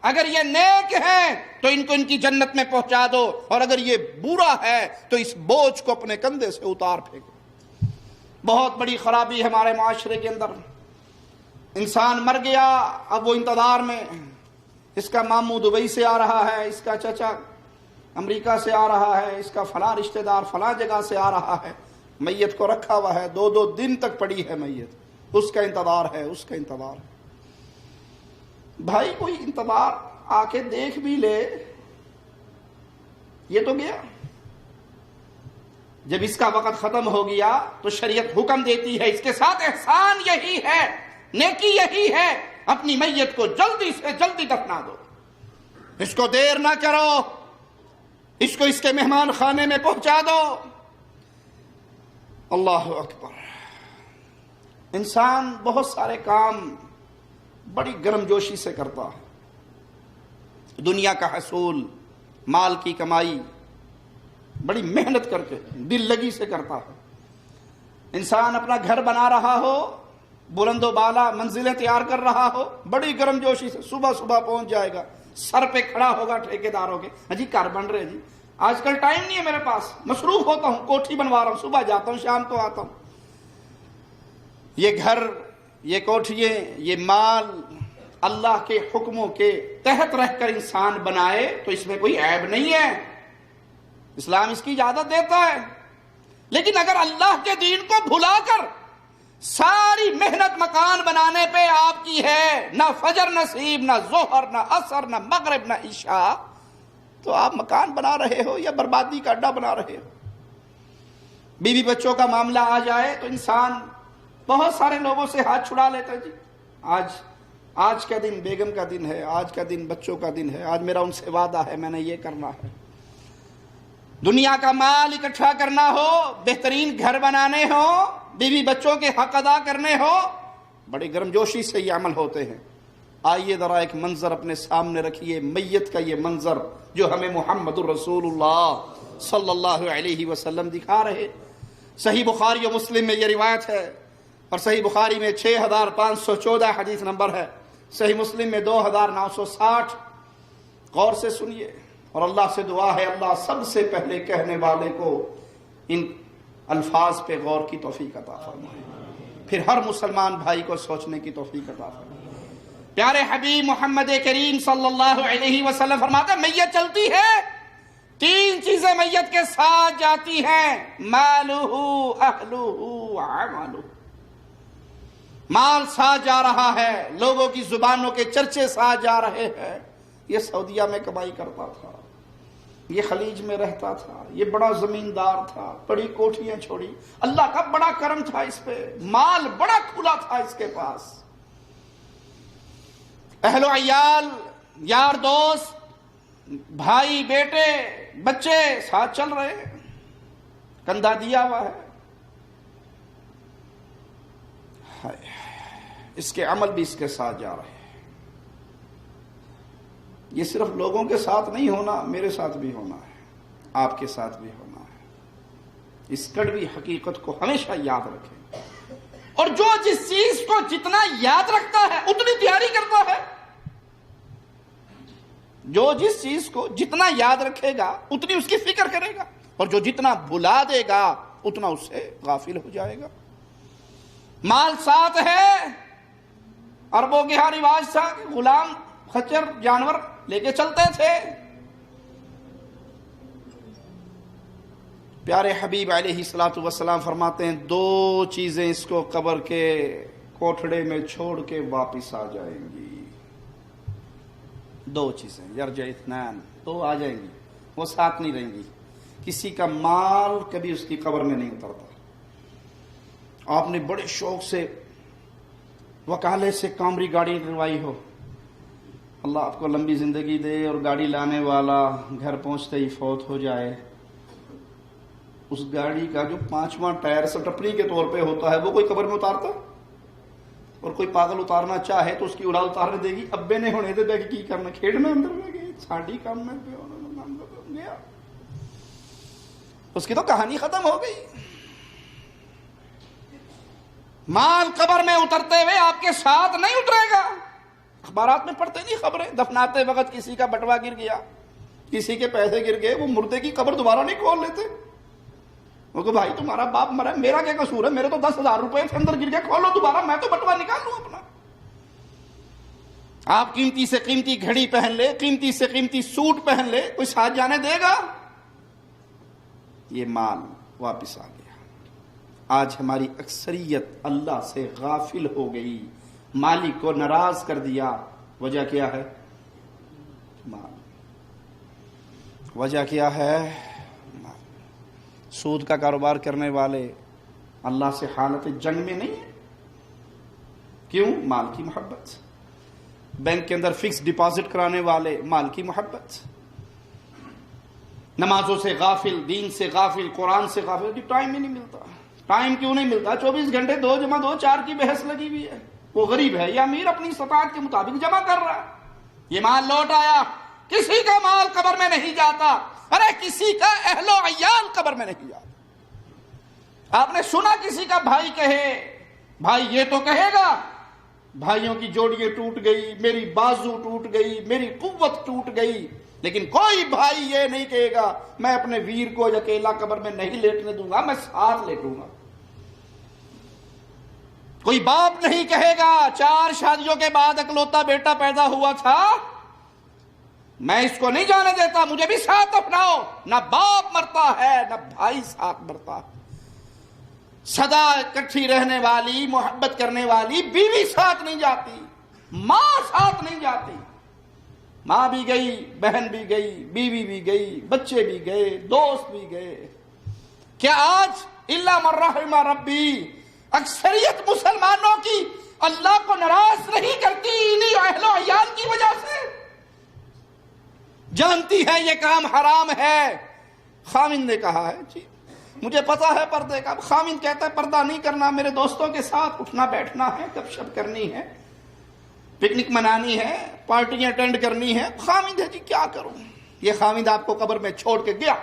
اگر یہ نیک ہیں تو ان کو ان کی جنت میں پہنچا دو، اور اگر یہ برا ہے تو اس بوجھ کو اپنے کندھے سے اتار پھینکو۔ بہت بڑی خرابی ہمارے معاشرے کے اندر، انسان مر گیا، اب وہ انتظار میں، اس کا ماموں دبئی سے آ رہا ہے، اس کا چچا امریکہ سے آ رہا ہے، اس کا فلاں رشتہ دار فلاں جگہ سے آ رہا ہے، میت کو رکھا ہوا ہے، 2 دن تک پڑی ہے میت، اس کا انتظار ہے، اس کا انتظار ہے۔ بھائی کوئی انتظار آ کے دیکھ بھی لے، یہ تو گیا۔ جب اس کا وقت ختم ہو گیا تو شریعت حکم دیتی ہے، اس کے ساتھ احسان یہی ہے، نیکی یہی ہے، اپنی میت کو جلدی سے جلدی دفنا دو، اس کو دیر نہ کرو، اس کو اس کے مہمان خانے میں پہنچا دو۔ اللہ اکبر۔ انسان بہت سارے کام بڑی گرم جوشی سے کرتا ہے، دنیا کا حصول، مال کی کمائی بڑی محنت کر کے دل لگی سے کرتا ہے۔ انسان اپنا گھر بنا رہا ہو، بلند و بالا منزلیں تیار کر رہا ہو، بڑی گرم جوشی سے صبح پہنچ جائے گا، سر پہ کھڑا ہوگا ٹھیکیداروں کے، جی گھر بن رہے جی، آج کل ٹائم نہیں ہے میرے پاس، مصروف ہوتا ہوں، کوٹھی بنوا رہا ہوں، صبح جاتا ہوں شام کو آتا ہوں۔ یہ گھر، یہ کوٹھیے، یہ مال اللہ کے حکموں کے تحت رہ کر انسان بنائے تو اس میں کوئی عیب نہیں ہے، اسلام اس کی اجازت دیتا ہے۔ لیکن اگر اللہ کے دین کو بھلا کر ساری محنت مکان بنانے پہ آپ کی ہے، نہ فجر نصیب، نہ ظہر، نہ عصر، نہ مغرب، نہ عشاء، تو آپ مکان بنا رہے ہو یا بربادی کا اڈا بنا رہے ہو۔ بیوی بچوں کا معاملہ آ جائے تو انسان بہت سارے لوگوں سے ہاتھ چھڑا لیتا ہے، جی آج آج کا دن بیگم کا دن ہے، آج کا دن بچوں کا دن ہے، آج میرا ان سے وعدہ ہے، میں نے یہ کرنا ہے۔ دنیا کا مال اکٹھا کرنا ہو، بہترین گھر بنانے ہو، بیوی بچوں کے حق ادا کرنے ہو، بڑی گرمجوشی سے یہ عمل ہوتے ہیں۔ آئیے ذرا ایک منظر اپنے سامنے رکھیے، میت کا یہ منظر جو ہمیں محمد الرسول اللہ صلی اللہ علیہ وسلم دکھا رہے۔ صحیح بخاری و مسلم میں یہ روایت ہے، اور صحیح بخاری میں 6514 حدیث نمبر ہے، صحیح مسلم میں 2960۔ غور سے سنیے اور اللہ سے دعا ہے اللہ سب سے پہلے کہنے والے کو ان الفاظ پہ غور کی توفیق عطا فرمائے، پھر ہر مسلمان بھائی کو سوچنے کی توفیق عطا فرمائے۔ پیارے حبیب محمد کریم صلی اللہ علیہ وسلم فرماتے ہیں میت چلتی ہے، تین چیزیں میت کے ساتھ جاتی ہیں، مالہ اہلہ عملہ۔ مال ساتھ جا رہا ہے، لوگوں کی زبانوں کے چرچے ساتھ جا رہے ہیں۔ یہ سعودیہ میں کمائی کرتا تھا، یہ خلیج میں رہتا تھا، یہ بڑا زمیندار تھا، بڑی کوٹھیاں چھوڑی، اللہ کا بڑا کرم تھا اس پہ، مال بڑا کھلا تھا اس کے پاس، اہل و عیال، یار دوست، بھائی بیٹے بچے ساتھ چل رہے ہیں، کندھا دیا ہوا ہے۔ اس کے عمل بھی اس کے ساتھ جا رہے ہیں۔ یہ صرف لوگوں کے ساتھ نہیں ہونا، میرے ساتھ بھی ہونا ہے، آپ کے ساتھ بھی ہونا ہے۔ اس کڑوی حقیقت کو ہمیشہ یاد رکھیں، اور جو جس چیز کو جتنا یاد رکھتا ہے اتنی تیاری کرتا ہے، جو جس چیز کو جتنا یاد رکھے گا اتنی اس کی فکر کرے گا، اور جو جتنا بھلا دے گا اتنا اس سے غافل ہو جائے گا۔ مال ساتھ ہے، عربوں کے ہاں رواج تھا کہ غلام خچر جانور لے کے چلتے تھے۔ پیارے حبیب علیہ الصلوۃ والسلام فرماتے ہیں دو چیزیں اس کو قبر کے کوٹھڑے میں چھوڑ کے واپس آ جائیں گی، دو چیزیں، یرجع اثنان، دو آ جائیں گی، وہ ساتھ نہیں رہیں گی۔ کسی کا مال کبھی اس کی قبر میں نہیں اترتا۔ آپ نے بڑے شوق سے وکالے سے کامری گاڑی دلوائی ہو، اللہ آپ کو لمبی زندگی دے، اور گاڑی لانے والا گھر پہنچتے ہی فوت ہو جائے، اس گاڑی کا جو 5واں ٹائر سٹپنی کے طور پہ ہوتا ہے وہ کوئی قبر میں اتارتا؟ اور کوئی پاگل اتارنا چاہے تو اس کی اڑال اتارنے دے گی؟ ابے نے ہونے دے دے کی کرنا، کھیڑ میں اندر میں گئی ساڑی کام میں گیا، اس کی تو کہانی ختم ہو گئی۔ مال قبر میں اترتے ہوئے آپ کے ساتھ نہیں اترے گا۔ اخبارات میں پڑھتے نہیں خبریں، دفناتے وقت کسی کا بٹوا گر گیا، کسی کے پیسے گر گئے، وہ مردے کی قبر دوبارہ نہیں کھول لیتے۔ وہ کہ بھائی تمہارا باپ مرا، میرا کیا قصور ہے، میرے تو 10,000 روپے کے اندر گر گیا، کھولو دوبارہ، میں تو بٹوا نکال لوں اپنا۔ آپ قیمتی سے قیمتی گھڑی پہن لے، قیمتی سے قیمتی سوٹ پہن لے، کوئی ساتھ جانے دے گا؟ یہ مال واپس آ گیا۔ آج ہماری اکثریت اللہ سے غافل ہو گئی، مالک کو ناراض کر دیا۔ وجہ کیا ہے؟ مال۔ وجہ کیا ہے؟ مال۔ سود کا کاروبار کرنے والے اللہ سے حالت جنگ میں نہیں ہیں، کیوں؟ مال کی محبت۔ بینک کے اندر فکس ڈپازٹ کرانے والے، مال کی محبت۔ نمازوں سے غافل، دین سے غافل، قرآن سے غافل، ٹائم ہی نہیں ملتا۔ ٹائم کیوں نہیں ملتا؟ 24 گھنٹے 2 + 2 4 کی بحث لگی ہوئی ہے۔ وہ غریب ہے یا امیر اپنی استطاعت کے مطابق جمع کر رہا ہے۔ یہ مال لوٹ آیا، کسی کا مال قبر میں نہیں جاتا، ارے کسی کا اہل و عیال قبر میں نہیں جاتا۔ آپ نے سنا کسی کا بھائی کہے، بھائی یہ تو کہے گا بھائیوں کی جوڑیاں ٹوٹ گئی، میری بازو ٹوٹ گئی، میری قوت ٹوٹ گئی، لیکن کوئی بھائی یہ نہیں کہے گا میں اپنے ویر کو اکیلا قبر میں نہیں لیٹنے دوں گا، میں ساتھ لیٹوں گا۔ کوئی باپ نہیں کہے گا 4 شادیوں کے بعد اکلوتا بیٹا پیدا ہوا تھا، میں اس کو نہیں جانے دیتا، مجھے بھی ساتھ اپناؤ۔ نہ باپ مرتا ہے نہ بھائی ساتھ مرتا۔ سدا اکٹھی رہنے والی، محبت کرنے والی بیوی ساتھ نہیں جاتی، ماں ساتھ نہیں جاتی۔ ماں بھی گئی، بہن بھی گئی، بیوی بھی گئی، بچے بھی گئے، دوست بھی گئے۔ کیا آج الا من رحم ربی اکثریت مسلمانوں کی اللہ کو ناراض نہیں کرتی انہیں اہل و عیال کی وجہ سے، جانتی ہے یہ کام حرام ہے۔ خاوند نے کہا ہے جی مجھے پتا ہے پردے کا، خاوند کہتا ہے پردہ نہیں کرنا، میرے دوستوں کے ساتھ اٹھنا بیٹھنا ہے، گپ شپ کرنی ہے، پکنک منانی ہے، پارٹیاں اٹینڈ کرنی ہے۔ خاوند ہے جی کیا کروں، یہ خاوند آپ کو قبر میں چھوڑ کے گیا۔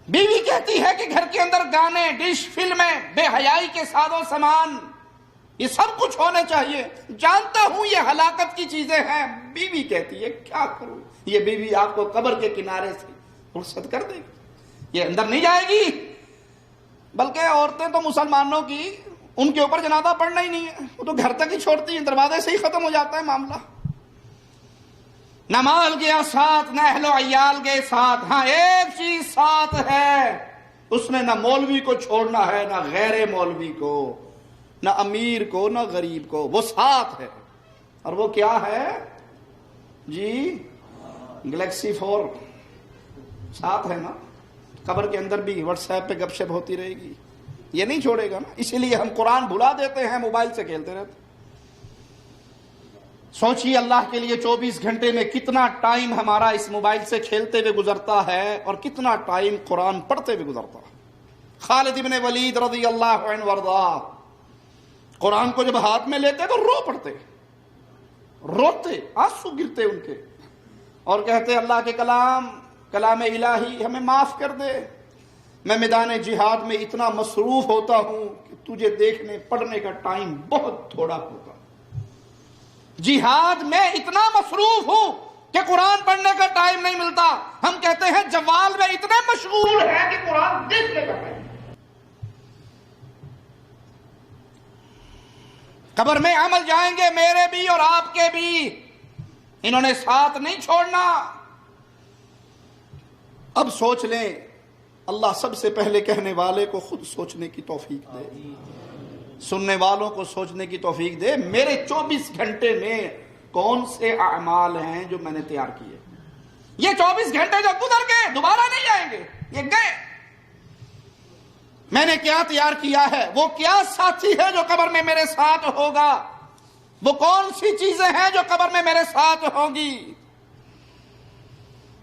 بیوی کہتی ہے کہ گھر کے اندر گانے، ڈش، فلمیں، بے حیائی کے ساز و سامان، یہ سب کچھ ہونے چاہیے، جانتا ہوں یہ ہلاکت کی چیزیں ہیں۔ بیوی کہتی ہے کیا کروں، یہ بیوی آپ کو قبر کے کنارے سے رخصت کر دے گی، یہ اندر نہیں جائے گی۔ بلکہ عورتیں تو مسلمانوں کی ان کے اوپر جنازہ پڑھنا ہی نہیں ہے، وہ تو گھر تک ہی چھوڑتی ہیں، دروازے سے ہی ختم ہو جاتا ہے معاملہ۔ نہ مال گیا ساتھ، نہ اہل و عیال گئے ساتھ۔ ہاں ایک چیز ساتھ ہے، اس میں نہ مولوی کو چھوڑنا ہے، نہ غیر مولوی کو، نہ امیر کو، نہ غریب کو، وہ ساتھ ہے۔ اور وہ کیا ہے جی؟ گلیکسی 4 ساتھ ہے نا۔ قبر کے اندر بھی واٹس ایپ پہ گپ شپ ہوتی رہے گی، یہ نہیں چھوڑے گا نا۔ اسی لیے ہم قرآن بھلا دیتے ہیں، موبائل سے کھیلتے رہتے۔ سوچیے اللہ کے لیے 24 گھنٹے میں کتنا ٹائم ہمارا اس موبائل سے کھیلتے ہوئے گزرتا ہے اور کتنا ٹائم قرآن پڑھتے ہوئے گزرتا ہے۔ خالد ابن ولید رضی اللہ عنہ وارضا قرآن کو جب ہاتھ میں لیتے تو رو پڑتے، روتے، آنسو گرتے ان کے، اور کہتے اللہ کے کلام الہی ہمیں معاف کر دے، میں میدان جہاد میں اتنا مصروف ہوتا ہوں کہ تجھے دیکھنے پڑھنے کا ٹائم بہت تھوڑا ہوتا، جہاد میں اتنا مصروف ہوں کہ قرآن پڑھنے کا ٹائم نہیں ملتا۔ ہم کہتے ہیں جوال میں اتنے مشغول ہیں کہ قرآن دیکھنے کا ٹائم۔ قبر میں عمل جائیں گے میرے بھی اور آپ کے بھی، انہوں نے ساتھ نہیں چھوڑنا۔ اب سوچ لیں، اللہ سب سے پہلے کہنے والے کو خود سوچنے کی توفیق دے، سننے والوں کو سوچنے کی توفیق دے، میرے 24 گھنٹے میں کون سے اعمال ہیں جو میں نے تیار کیے۔ یہ 24 گھنٹے جو گزر گئے دوبارہ نہیں آئیں گے، یہ گئے۔ میں نے کیا تیار کیا ہے، وہ کیا ساتھی ہے جو قبر میں میرے ساتھ ہوگا، وہ کون سی چیزیں ہیں جو قبر میں میرے ساتھ ہوں گی۔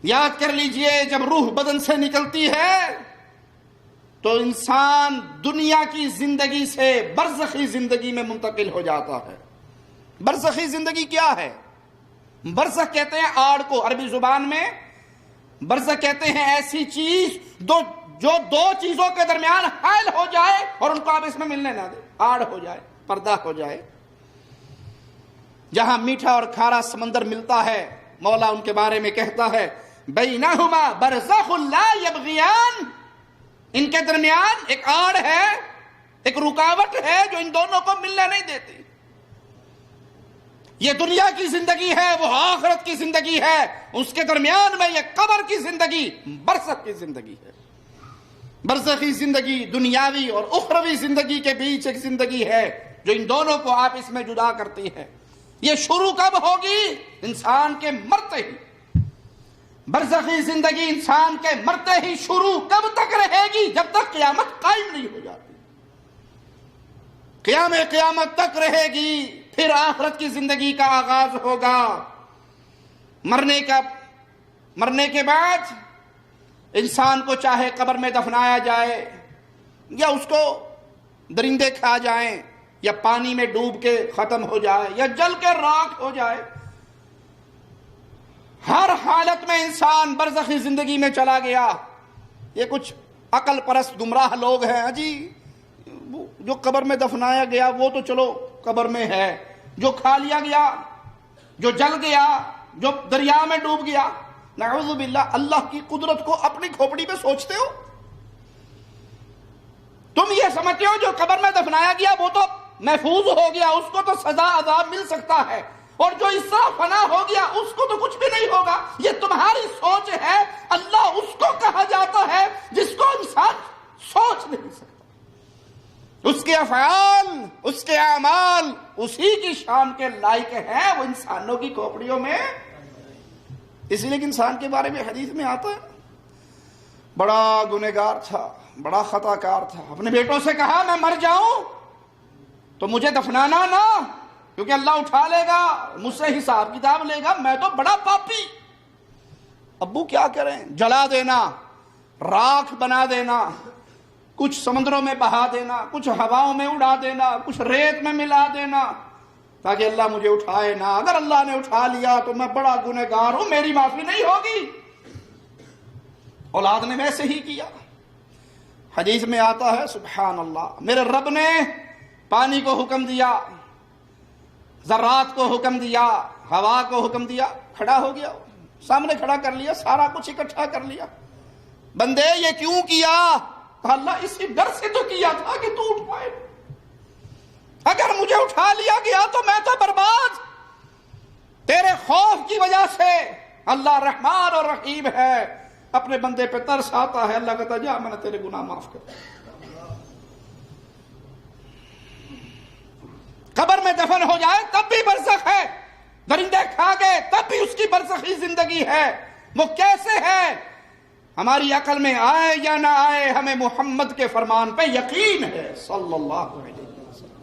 یاد کر لیجئے، جب روح بدن سے نکلتی ہے تو انسان دنیا کی زندگی سے برزخی زندگی میں منتقل ہو جاتا ہے۔ برزخی زندگی کیا ہے؟ برزخ کہتے ہیں آڑ کو، عربی زبان میں برزخ کہتے ہیں ایسی چیز جو دو چیزوں کے درمیان حائل ہو جائے اور ان کو آپ اس میں ملنے نہ دیں، آڑ ہو جائے، پردہ ہو جائے۔ جہاں میٹھا اور کھارا سمندر ملتا ہے، مولا ان کے بارے میں کہتا ہے بینہما برزخ لا یبغیان، ان کے درمیان ایک آڑ ہے، ایک رکاوٹ ہے جو ان دونوں کو ملنے نہیں دیتی۔ یہ دنیا کی زندگی ہے، وہ آخرت کی زندگی ہے، اس کے درمیان میں یہ قبر کی زندگی، برزخ کی زندگی ہے۔ برزخی زندگی دنیاوی اور اخروی زندگی کے بیچ ایک زندگی ہے جو ان دونوں کو آپس میں جدا کرتی ہے۔ یہ شروع کب ہوگی؟ انسان کے مرتے ہی۔ برزخی زندگی انسان کے مرتے ہی شروع کب تک رہے گی؟ جب تک قیامت قائم نہیں ہو جاتی، قیامت تک رہے گی۔ پھر آخرت کی زندگی کا آغاز ہوگا۔ مرنے کے بعد انسان کو چاہے قبر میں دفنایا جائے، یا اس کو درندے کھا جائیں، یا پانی میں ڈوب کے ختم ہو جائے، یا جل کے راکھ ہو جائے، ہر حالت میں انسان برزخی زندگی میں چلا گیا۔ یہ کچھ عقل پرست گمراہ لوگ ہیں جی، جو قبر میں دفنایا گیا وہ تو چلو قبر میں ہے، جو کھا لیا گیا، جو جل گیا، جو دریا میں ڈوب گیا، نعوذ باللہ، اللہ کی قدرت کو اپنی کھوپڑی پہ سوچتے ہو؟ تم یہ سمجھتے ہو جو قبر میں دفنایا گیا وہ تو محفوظ ہو گیا، اس کو تو سزا عذاب مل سکتا ہے، اور جو اس طرح فنا ہو گیا اس کو تو کچھ بھی نہیں ہوگا؟ یہ تمہاری سوچ ہے۔ اللہ اس کو کہا جاتا ہے جس کو انسان سوچ نہیں سکتا، اس کے افعال، اس کے اعمال اسی کی شان کے لائق ہیں، وہ انسانوں کی کھوپڑیوں میں۔ اس لیے کہ انسان کے بارے میں حدیث میں آتا ہے بڑا گنہگار تھا، بڑا خطا کار تھا، اپنے بیٹوں سے کہا میں مر جاؤں تو مجھے دفنانا نہ، کیونکہ اللہ اٹھا لے گا، مجھ سے حساب کتاب لے گا، میں تو بڑا پاپی۔ ابو کیا کریں؟ جلا دینا، راکھ بنا دینا، کچھ سمندروں میں بہا دینا، کچھ ہواؤں میں اڑا دینا، کچھ ریت میں ملا دینا، تاکہ اللہ مجھے اٹھائے نہ۔ اگر اللہ نے اٹھا لیا تو میں بڑا گنہگار ہوں، میری معافی نہیں ہوگی۔ اولاد نے ویسے ہی کیا۔ حدیث میں آتا ہے سبحان اللہ، میرے رب نے پانی کو حکم دیا، ذرات کو حکم دیا، ہوا کو حکم دیا، کھڑا ہو گیا، سامنے کھڑا کر لیا، سارا کچھ اکٹھا کر لیا۔ بندے یہ کیوں کیا؟ کہا اللہ اسی ڈر سے تو کیا تھا کہ تو اٹھ پائے، اگر مجھے اٹھا لیا گیا تو میں تو برباد۔ تیرے خوف کی وجہ سے اللہ رحمان اور رحیم ہے، اپنے بندے پہ ترس آتا ہے، اللہ کہتا جا میں نے تیرے گناہ معاف کر۔ قبر میں دفن ہو جائے تب بھی برزخ ہے، درندے کھا گئے تب بھی اس کی برزخی زندگی ہے۔ وہ کیسے ہے؟ ہماری عقل میں آئے یا نہ آئے، ہمیں محمد کے فرمان پہ یقین ہے صلی اللہ علیہ وسلم۔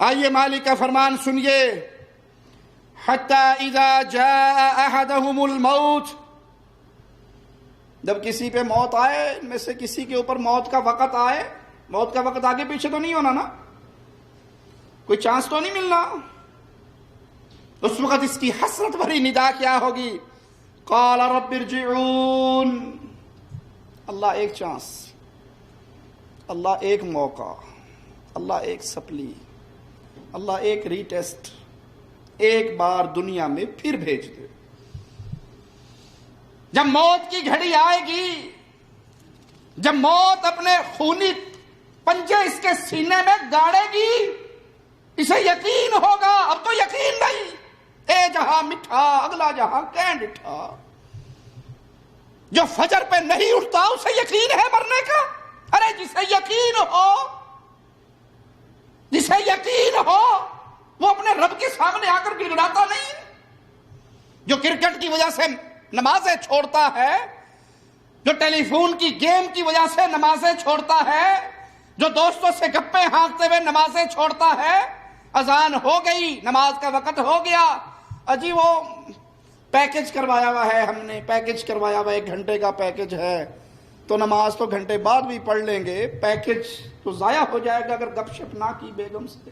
آئیے مالک کا فرمان سنیے، حتی اذا جاء احدهم الموت، جب کسی پہ موت آئے، ان میں سے کسی کے اوپر موت کا وقت آئے، موت کا وقت آگے پیچھے تو نہیں ہونا نا، کوئی چانس تو نہیں ملنا، اس وقت اس کی حسرت بھری ندا کیا ہوگی؟ قال رب ارجعون، اللہ ایک چانس، اللہ ایک موقع، اللہ ایک سپلی، اللہ ایک ری ٹیسٹ، ایک بار دنیا میں پھر بھیج دے۔ جب موت کی گھڑی آئے گی، جب موت اپنے خونی پنجے اس کے سینے میں گاڑے گی، اسے یقین ہوگا، اب تو یقین نہیں، اے جہاں مٹھا اگلا جہاں کینڈٹھا۔ جو فجر پہ نہیں اٹھتا اسے یقین ہے مرنے کا؟ ارے جسے یقین ہو، جسے یقین ہو وہ اپنے رب کے سامنے آ کر گڑگڑاتا نہیں۔ جو کرکٹ کی وجہ سے نمازیں چھوڑتا ہے، جو ٹیلی فون کی گیم کی وجہ سے نمازیں چھوڑتا ہے، جو دوستوں سے گپے ہانکتے ہوئے نمازیں چھوڑتا ہے، اذان ہو گئی، نماز کا وقت ہو گیا، اجی وہ پیکج کروایا ہوا ہے، ہم نے پیکج کروایا ہوا 1 گھنٹے کا پیکج ہے، تو نماز تو گھنٹے بعد بھی پڑھ لیں گے، پیکج تو ضائع ہو جائے گا اگر گپ شپ نہ کی بیگم سے۔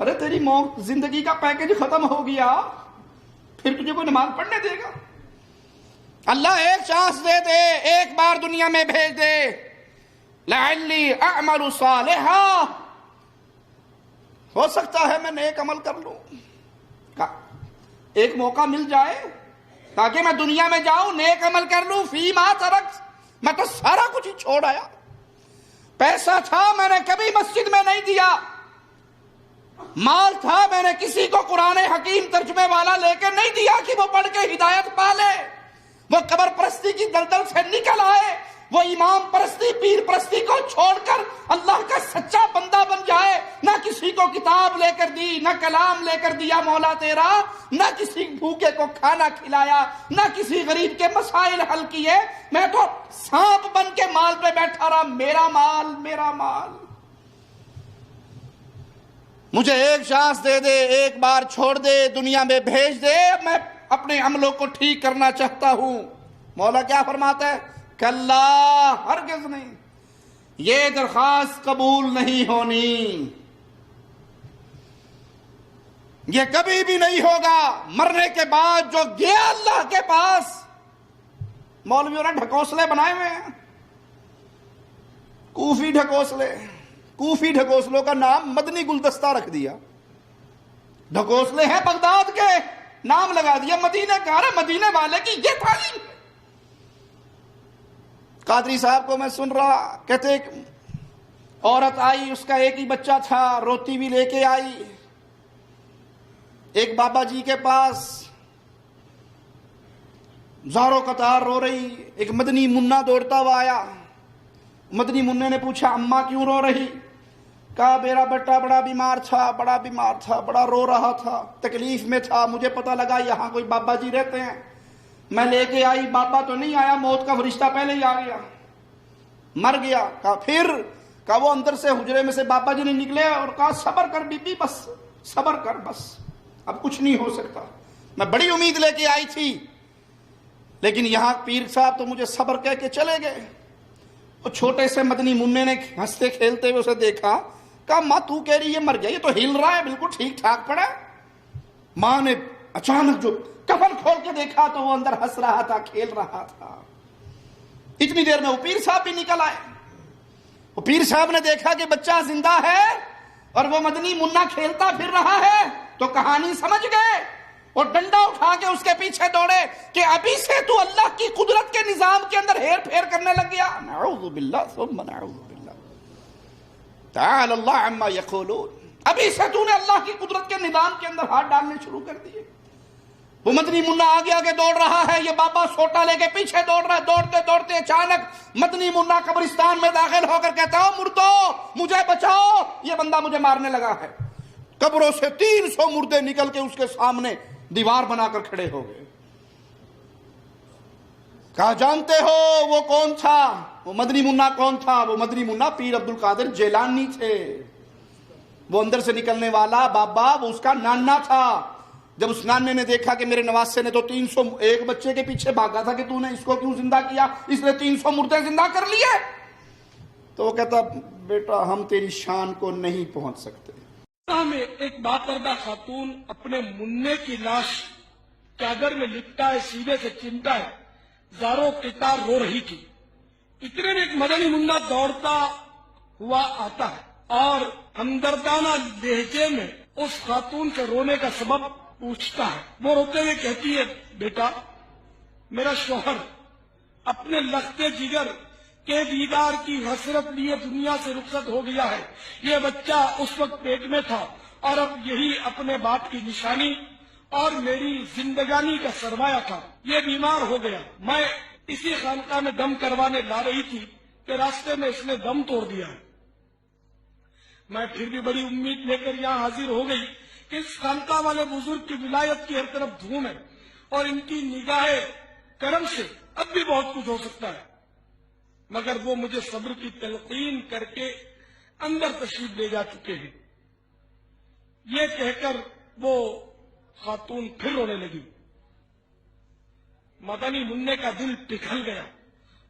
ارے تیری زندگی کا پیکج ختم ہو گیا، پھر تجھے کوئی نماز پڑھنے دے گا؟ اللہ ایک چانس دے دے، ایک بار دنیا میں بھیج دے، لعلی اعمل صالحا، ہو سکتا ہے میں نیک عمل کر لوں، ایک موقع مل جائے تاکہ میں دنیا میں جاؤں نیک عمل کر لوں۔ فیما ترکت، میں تو سارا کچھ ہی چھوڑ آیا، پیسہ تھا میں نے کبھی مسجد میں نہیں دیا، مال تھا میں نے کسی کو قرآن حکیم ترجمے والا لے کے نہیں دیا کہ وہ پڑھ کے ہدایت پا لے، وہ قبر پرستی کی دلدل سے نکل آئے، وہ امام پرستی پیر پرستی کو چھوڑ کر اللہ کا سچا بندہ بن جائے۔ نہ کسی کو کتاب لے کر دی، نہ کلام لے کر دیا مولا تیرا، نہ کسی بھوکے کو کھانا کھلایا، نہ کسی غریب کے مسائل حل کیے، میں تو سانپ بن کے مال پہ بیٹھا رہا، میرا مال میرا مال۔ مجھے ایک چانس دے دے، ایک بار چھوڑ دے، دنیا میں بھیج دے، میں اپنے عملوں کو ٹھیک کرنا چاہتا ہوں۔ مولا کیا فرماتا ہے؟ کلا، ہرگز نہیں، یہ درخواست قبول نہیں ہونی، یہ کبھی بھی نہیں ہوگا۔ مرنے کے بعد جو گیا اللہ کے پاس، مولویوں نے ڈھکوسلے بنائے ہوئے ہیں، کوفی ڈھکوسلے، کوفی ڈھکوسلوں کا نام مدنی گلدستہ رکھ دیا، ڈھکوسلے ہیں بغداد کے، نام لگا دیا مدینہ کا، مدینے والے کی یہ تعلیم ہے۔ قادری صاحب کو میں سن رہا، کہتے ایک عورت آئی، اس کا ایک ہی بچہ تھا، روٹی بھی لے کے آئی، ایک بابا جی کے پاس زاروں قطار رو رہی، ایک مدنی منا دوڑتا ہوا آیا، مدنی منہ نے پوچھا اماں کیوں رو رہی؟ کہا میرا بیٹا بڑا بیمار تھا، بڑا رو رہا تھا، تکلیف میں تھا، مجھے پتہ لگا یہاں کوئی بابا جی رہتے ہیں، میں لے کے آئی، بابا تو نہیں آیا، موت کا فرشتہ پہلے ہی آ گیا، مر گیا۔ کہا پھر؟ کہا وہ اندر سے حجرے میں سے بابا جی نے نکلے اور کہا صبر کر بی بی، بس صبر کر، بس اب کچھ نہیں ہو سکتا، میں بڑی امید لے کے آئی تھی لیکن یہاں پیر صاحب تو مجھے صبر کہہ کے چلے گئے۔ اور چھوٹے سے مدنی منع نے ہنستے کھیلتے ہوئے اسے دیکھا، کہا ماں تو کہہ رہی ہے مر گیا، یہ تو ہل رہا ہے، بالکل ٹھیک ٹھاک پڑا۔ ماں نے اچانک جو کفن کھول کے دیکھا تو وہ اندر ہنس رہا تھا، کھیل رہا تھا۔ اتنی دیر میں وہ پیر صاحب بھی نکل آئے۔ وہ پیر صاحب نے دیکھا کہ بچہ زندہ ہے اور وہ مدنی منا کھیلتا پھر رہا ہے تو کہانی سمجھ گئے اور ڈنڈا اٹھا کے اس کے پیچھے دوڑے کہ ابھی سے تو اللہ کی قدرت کے نظام کے اندر ہیر پھیر کرنے لگ گیا۔ نعوذ باللہ ثم نعوذ باللہ، تعالی اللہ عما یقولون، ابھی سے تو نے اللہ کی قدرت کے نظام کے اندر ہاتھ ڈالنے شروع کر دیے۔ وہ مدنی منا آگے آگے دوڑ رہا ہے، یہ بابا سوٹا لے کے پیچھے دوڑ رہا ہے۔ دوڑتے دوڑتے اچانک مدنی منا قبرستان میں داخل ہو کر کہتا ہے مردو مجھے بچاؤ، یہ بندہ مجھے مارنے لگا ہے۔ قبروں سے 300 مردے نکل کے اس کے سامنے دیوار بنا کر کھڑے ہو گئے۔ کہا جانتے ہو وہ کون تھا؟ وہ مدنی منا کون تھا؟ وہ مدنی منا پیر عبد القادر جیلانی تھے۔ وہ اندر سے نکلنے والا بابا وہ اس کا نانا تھا۔ جب اس نانے نے دیکھا کہ میرے نواسے نے تو 301 بچے کے پیچھے بھاگا تھا کہ تو نے اس کو کیوں زندہ کیا، اس نے 300 مردے زندہ کر لیے، تو وہ کہتا بیٹا ہم تیری شان کو نہیں پہنچ سکتے۔ میں ایک باپردہ خاتون اپنے منع کی لاش چادر میں لپٹا ہے، سیدھے سے چمٹا ہے، زاروں قطار رو رہی تھی۔ اتنے میں ایک مدنی منا دوڑتا ہوا آتا ہے اور ہمدردانہ لہجے میں اس خاتون سے رونے کا سبب پوچھتا ہے۔ وہ روتے ہوئے کہتی ہے بیٹا میرا شوہر اپنے لختے جگر کے دیدار کی حسرت لیے دنیا سے رخصت ہو گیا ہے۔ یہ بچہ اس وقت پیٹ میں تھا اور اب یہی اپنے باپ کی نشانی اور میری زندگانی کا سرمایہ تھا۔ یہ بیمار ہو گیا، میں اسی خانقاہ میں دم کروانے لا رہی تھی کہ راستے میں اس نے دم توڑ دیا ہے۔ میں پھر بھی بڑی امید لے کر یہاں حاضر ہو گئی کہ اس خانقاہ والے بزرگ کی ولایت کی ہر طرف دھوم ہے اور ان کی نگاہ کرم سے اب بھی بہت کچھ ہو سکتا ہے، مگر وہ مجھے صبر کی تلقین کر کے اندر تشریف لے جا چکے ہیں۔ یہ کہہ کر وہ خاتون پھر رونے لگی۔ مدنی منع کا دل پگھل گیا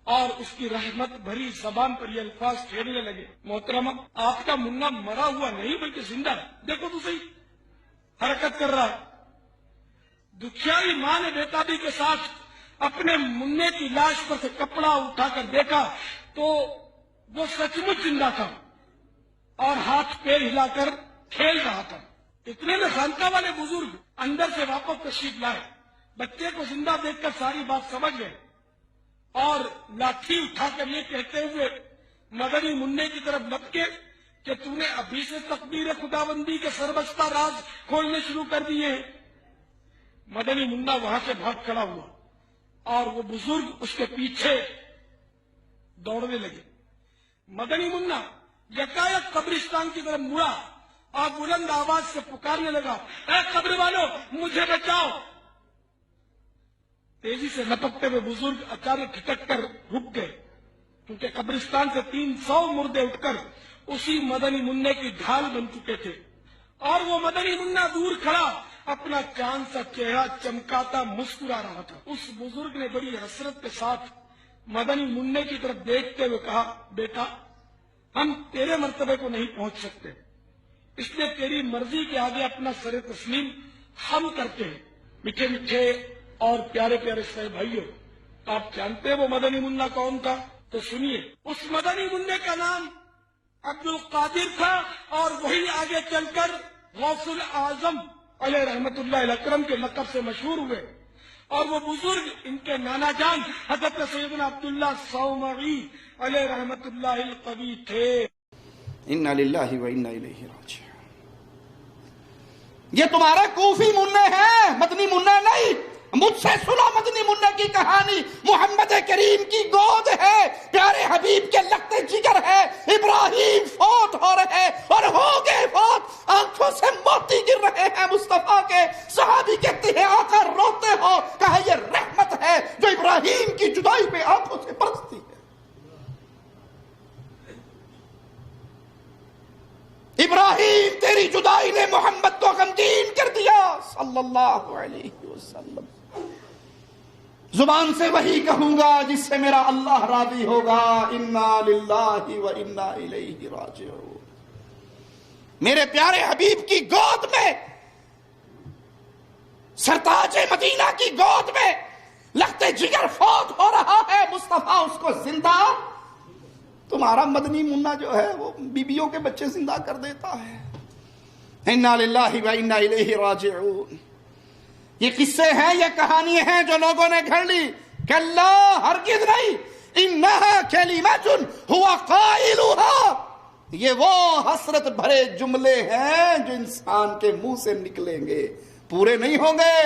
اور اس کی رحمت بھری زبان پر یہ الفاظ پھیرنے لگے، محترمہ آپ کا منا مرا ہوا نہیں بلکہ زندہ ہے، دیکھو تو صحیح حرکت کر رہا ہے۔ دکھیاری ماں نے بیتابی کے ساتھ اپنے منع کی لاش پر سے کپڑا اٹھا کر دیکھا تو وہ سچ مچ زندہ تھا اور ہاتھ پیر ہلا کر کھیل رہا تھا۔ اتنے میں خانقاہ والے بزرگ اندر سے واپس تشریف لائے، بچے کو زندہ دیکھ کر ساری بات سمجھ گئے اور لاٹھی اٹھا کر یہ کہتے ہوئے مدنی منع کی طرف لپکے کہ تو نے ابھی سے تقدیر خداوندی کے سربستہ راز کھولنے شروع کر دیے ہیں۔ مدنی منا وہاں سے بھاگ کھڑا ہوا اور وہ بزرگ اس کے پیچھے دوڑنے لگے۔ مدنی منا یکایک قبرستان کی طرف مڑا اور بلند آواز سے پکارنے لگا، اے قبر والو مجھے بچاؤ۔ تیزی سے لپکتے ہوئے بزرگ اچانک کھٹک کر رک گئے کیونکہ قبرستان سے 300 مردے اٹھ کر اسی مدنی منع کی ڈھال بن چکے تھے اور وہ مدنی منا دور کھڑا اپنا چاند سا چہرہ چمکاتا مسکرا رہا تھا۔ اس بزرگ نے بڑی حسرت کے ساتھ مدنی منع کی طرف دیکھتے ہوئے کہا، بیٹا ہم تیرے مرتبے کو نہیں پہنچ سکتے، اس لیے تیری مرضی کے آگے اپنا سر تسلیم ہم کرتے ہیں۔ میٹھے میٹھے اور پیارے پیارے صاحب بھائیوں، آپ جانتے ہیں وہ مدنی منا کون تھا؟ تو سنیے، اس مدنی منع کا نام عبد القادر تھا اور وہی آگے چل کر غوث الاعظم علیہ رحمت اللہ الاکرم کے لقب سے مشہور ہوئے اور وہ بزرگ ان کے نانا جان حضرت سیدنا عبداللہ صومعی علیہ رحمت اللہ القوی تھے۔ انا للہ و انا الیہ راجعون۔ یہ تمہارا کوفی منع ہے، مدنی منع نہیں۔ مجھ سے سنو مدنی منع کی کہانی، محمد کریم کی گود ہے، پیارے حبیب کے لختے جگر ہے، ابراہیم فوت ہو رہے اور ہو گئے فوت، آنکھوں سے موتی گر رہے ہیں مصطفیٰ کے۔ صحابی کہتے ہیں آقا روتے ہو، کہا یہ رحمت ہے جو ابراہیم کی جدائی پہ آنکھوں سے برستی ہے۔ ابراہیم تیری جدائی نے محمد کو غمگین کر دیا صلی اللہ علیہ وسلم. زبان سے وہی کہوں گا جس سے میرا اللہ راضی ہوگا. انا للہ و انا الیہ راجعون. میرے پیارے حبیب کی گود میں، سرتاج مدینہ کی گود میں لخت جگر فوت ہو رہا ہے، مصطفیٰ اس کو زندہ. تمہارا مدنی منا جو ہے وہ بیبیوں کے بچے زندہ کر دیتا ہے. انا للہ و انا الیہ راجعون. یہ قصے ہیں، یہ کہانی ہیں جو لوگوں نے گھڑ لی. کلا، ہرگز نہیں. انہا کلمۃ هو قائلها. یہ وہ حسرت بھرے جملے ہیں جو انسان کے منہ سے نکلیں گے، پورے نہیں ہوں گے.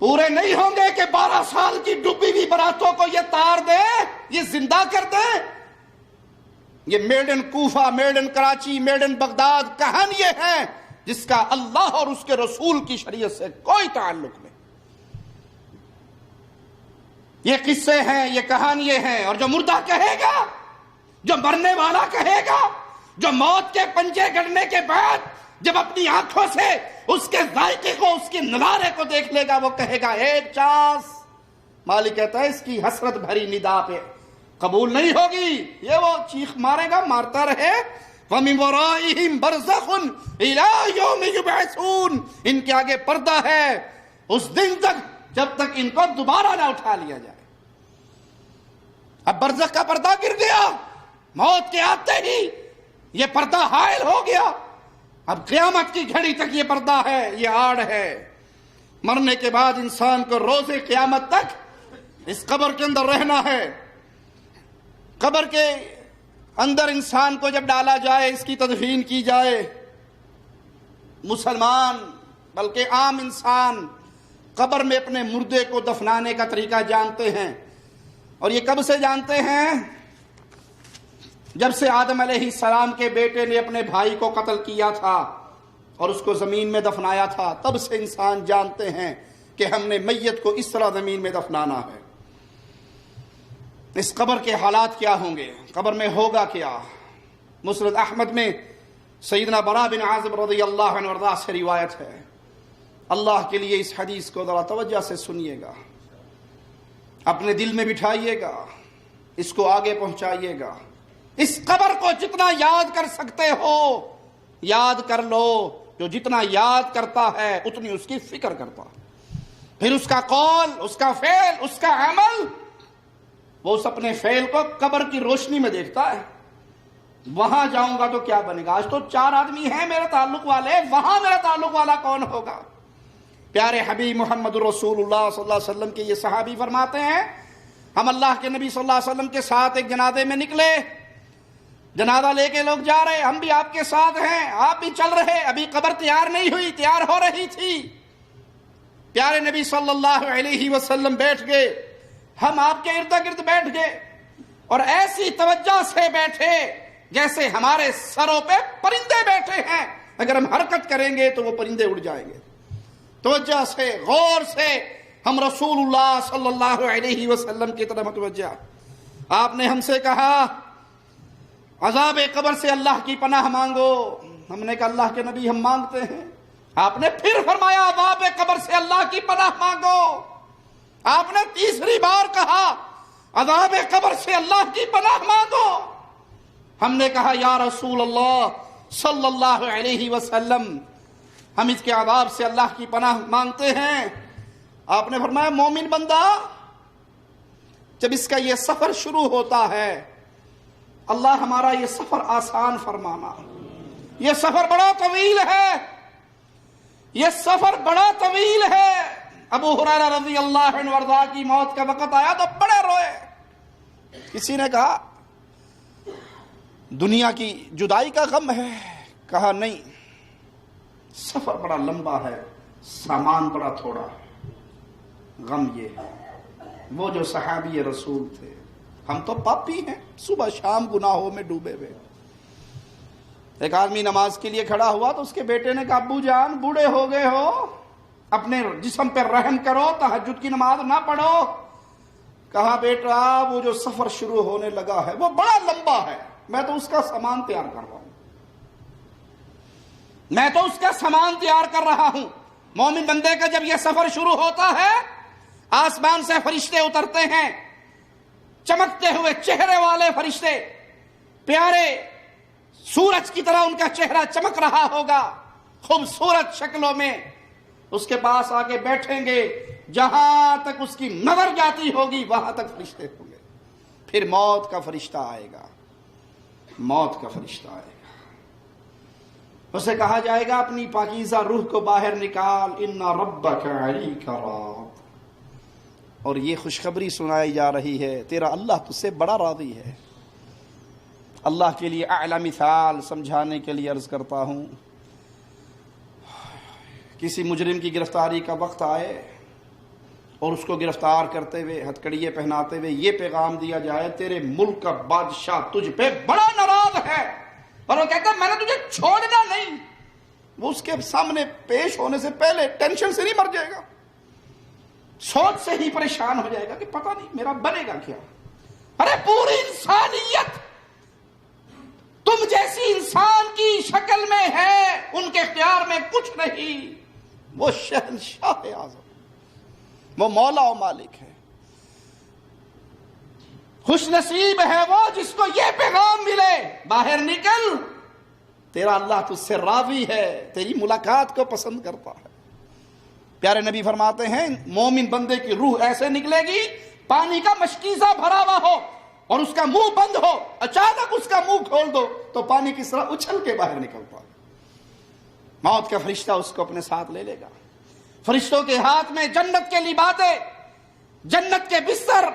پورے نہیں ہوں گے کہ 12 سال کی ڈوبی ہوئی براتوں کو یہ تار دے، یہ زندہ کر دے. یہ made in Kufa, made in Karachi, made in Baghdad کہانی ہے جس کا اللہ اور اس کے رسول کی شریعت سے کوئی تعلق نہیں. یہ قصے ہیں، یہ کہانیاں ہیں. اور جو مردہ کہے گا، جو مرنے والا کہے گا، جو موت کے پنجے گڑنے کے بعد جب اپنی آنکھوں سے اس کے ذائقے کو، اس کے نظارے کو دیکھ لے گا، وہ کہے گا ایک چانس. مالک کہتا ہے اس کی حسرت بھری ندا پہ قبول نہیں ہوگی. یہ وہ چیخ مارے گا، مارتا رہے. وَمِن وَرَائِهِمْ بَرْزَخٌ إِلَىٰ يَوْمِ يُبْعَثُونَ. ان کے آگے پردہ ہے اس دن تک جب تک ان کو دوبارہ نہ اٹھا لیا جائے. اب برزخ کا پردہ گر گیا، موت کے آتے ہی یہ پردہ حائل ہو گیا. اب قیامت کی گھڑی تک یہ پردہ ہے، یہ آڑ ہے. مرنے کے بعد انسان کو روز قیامت تک اس قبر کے اندر رہنا ہے. قبر کے اندر انسان کو جب ڈالا جائے، اس کی تدفین کی جائے، مسلمان بلکہ عام انسان قبر میں اپنے مردے کو دفنانے کا طریقہ جانتے ہیں. اور یہ کب سے جانتے ہیں؟ جب سے آدم علیہ السلام کے بیٹے نے اپنے بھائی کو قتل کیا تھا اور اس کو زمین میں دفنایا تھا، تب سے انسان جانتے ہیں کہ ہم نے میت کو اس طرح زمین میں دفنانا ہے. اس قبر کے حالات کیا ہوں گے، قبر میں ہوگا کیا. مسند احمد میں سیدنا برا بن عازب رضی اللہ عنہ وارضاہ سے روایت ہے. اللہ کے لیے اس حدیث کو ذرا توجہ سے سنیے گا، اپنے دل میں بٹھائیے گا، اس کو آگے پہنچائیے گا. اس قبر کو جتنا یاد کر سکتے ہو یاد کر لو. جو جتنا یاد کرتا ہے اتنی اس کی فکر کرتا، پھر اس کا قول، اس کا فعل، اس کا عمل، وہ اس اپنے فعل کو قبر کی روشنی میں دیکھتا ہے. وہاں جاؤں گا تو کیا بنے گا؟ آج تو 4 آدمی ہیں میرے تعلق والے، وہاں میرا تعلق والا کون ہوگا؟ پیارے حبیب محمد رسول اللہ صلی اللہ علیہ وسلم کے یہ صحابی فرماتے ہیں، ہم اللہ کے نبی صلی اللہ علیہ وسلم کے ساتھ ایک جنازے میں نکلے. جنازہ لے کے لوگ جا رہے، ہم بھی آپ کے ساتھ ہیں، آپ بھی چل رہے. ابھی قبر تیار نہیں ہوئی، تیار ہو رہی تھی. پیارے نبی صلی اللہ علیہ وسلم بیٹھ گئے، ہم آپ کے ارد گرد بیٹھ گئے، اور ایسی توجہ سے بیٹھے جیسے ہمارے سروں پہ پرندے بیٹھے ہیں. اگر ہم حرکت کریں گے تو وہ پرندے اڑ جائیں گے. توجہ سے، غور سے ہم رسول اللہ صلی اللہ علیہ وسلم کی طرف متوجہ. آپ نے ہم سے کہا عذاب قبر سے اللہ کی پناہ مانگو. ہم نے کہا اللہ کے نبی ہم مانگتے ہیں. آپ نے پھر فرمایا عذاب قبر سے اللہ کی پناہ مانگو. آپ نے تیسری بار کہا عذاب قبر سے اللہ کی پناہ مانگو. ہم نے کہا یا رسول اللہ صلی اللہ علیہ وسلم ہم اس کے عذاب سے اللہ کی پناہ مانگتے ہیں. آپ نے فرمایا مومن بندہ جب اس کا یہ سفر شروع ہوتا ہے، اللہ ہمارا یہ سفر آسان فرمانا. یہ سفر بڑا طویل ہے، یہ سفر بڑا طویل ہے. ابو ہریرہ رضی اللہ عنہ وارضاہ کی موت کا وقت آیا تو بڑے روئے. کسی نے کہا دنیا کی جدائی کا غم ہے؟ کہا نہیں، سفر بڑا لمبا ہے، سامان بڑا تھوڑا ہے. غم یہ ہے. وہ جو صحابی رسول تھے، ہم تو پاپی ہیں، صبح شام گناہوں میں ڈوبے ہوئے. ایک آدمی نماز کے لیے کھڑا ہوا تو اس کے بیٹے نے کہا ابو جان بوڑھے ہو گئے ہو، اپنے جسم پر رحم کرو، تہجد کی نماز نہ پڑھو. کہا بیٹا وہ جو سفر شروع ہونے لگا ہے وہ بڑا لمبا ہے، میں تو اس کا سامان تیار کر رہا ہوں. میں تو اس کا سامان تیار کر رہا ہوں. مومن بندے کا جب یہ سفر شروع ہوتا ہے، آسمان سے فرشتے اترتے ہیں، چمکتے ہوئے چہرے والے فرشتے، پیارے سورج کی طرح ان کا چہرہ چمک رہا ہوگا، خوبصورت شکلوں میں. اس کے پاس آ کے بیٹھیں گے، جہاں تک اس کی نظر جاتی ہوگی وہاں تک فرشتے ہوں گے. پھر موت کا فرشتہ آئے گا، موت کا فرشتہ آئے گا. اسے کہا جائے گا اپنی پاکیزہ روح کو باہر نکال، ان ربک علیک راض. اور یہ خوشخبری سنائی جا رہی ہے، تیرا اللہ تجھ سے بڑا راضی ہے. اللہ کے لیے اعلی مثال سمجھانے کے لیے عرض کرتا ہوں، کسی مجرم کی گرفتاری کا وقت آئے اور اس کو گرفتار کرتے ہوئے ہتھکڑیے پہناتے ہوئے یہ پیغام دیا جائے، تیرے ملک کا بادشاہ تجھ پہ بڑا ناراض ہے، اور وہ کہتا ہے میں نے تجھے چھوڑنا نہیں. وہ اس کے سامنے پیش ہونے سے پہلے ٹینشن سے نہیں مر جائے گا، سوچ سے ہی پریشان ہو جائے گا کہ پتہ نہیں میرا بنے گا کیا. ارے پوری انسانیت تم جیسی انسان کی شکل میں ہے، ان کے اختیار میں کچھ نہیں. وہ شہنشاہ اعظم، وہ مولا و مالک ہے. خوش نصیب ہے وہ جس کو یہ پیغام ملے، باہر نکل، تیرا اللہ تجھ سے راضی ہے، تیری ملاقات کو پسند کرتا ہے. پیارے نبی فرماتے ہیں مومن بندے کی روح ایسے نکلے گی پانی کا مشکیزہ بھرا ہوا ہو اور اس کا منہ بند ہو، اچانک اس کا منہ کھول دو تو پانی کس طرح اچھل کے باہر نکلتا ہے. موت کا فرشتہ اس کو اپنے ساتھ لے لے گا. فرشتوں کے ہاتھ میں جنت کے لباسیں، جنت کے بستر،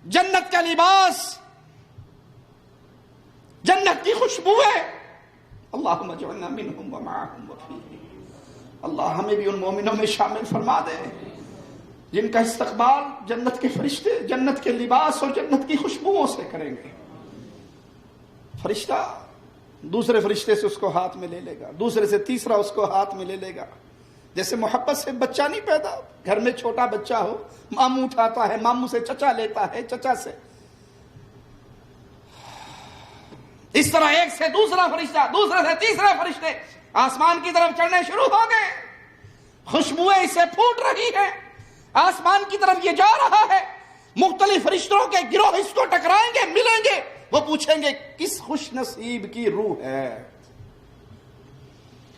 جنت کا لباس، جنت کی خوشبوئیں. اللہم اجعلنا منہم ومعہم وفیہم. اللہ ہمیں بھی ان مومنوں میں شامل فرما دے جن کا استقبال جنت کے فرشتے جنت کے لباس اور جنت کی خوشبوؤں سے کریں گے. فرشتہ دوسرے فرشتے سے اس کو ہاتھ میں لے لے گا، دوسرے سے تیسرا اس کو ہاتھ میں لے لے گا. جیسے محبت سے بچہ نہیں پیدا، گھر میں چھوٹا بچہ ہو، ماموں اٹھاتا ہے، ماموں سے چچا لیتا ہے، چچا سے، اس طرح ایک سے دوسرا فرشتہ، دوسرے سے تیسرا فرشتے آسمان کی طرف چڑھنے شروع ہو گئے. خوشبوئیں اسے پھوٹ رہی ہیں، آسمان کی طرف یہ جا رہا ہے. مختلف فرشتوں کے گروہ اس کو ٹکرائیں گے، ملیں گے، وہ پوچھیں گے کس خوش نصیب کی روح ہے.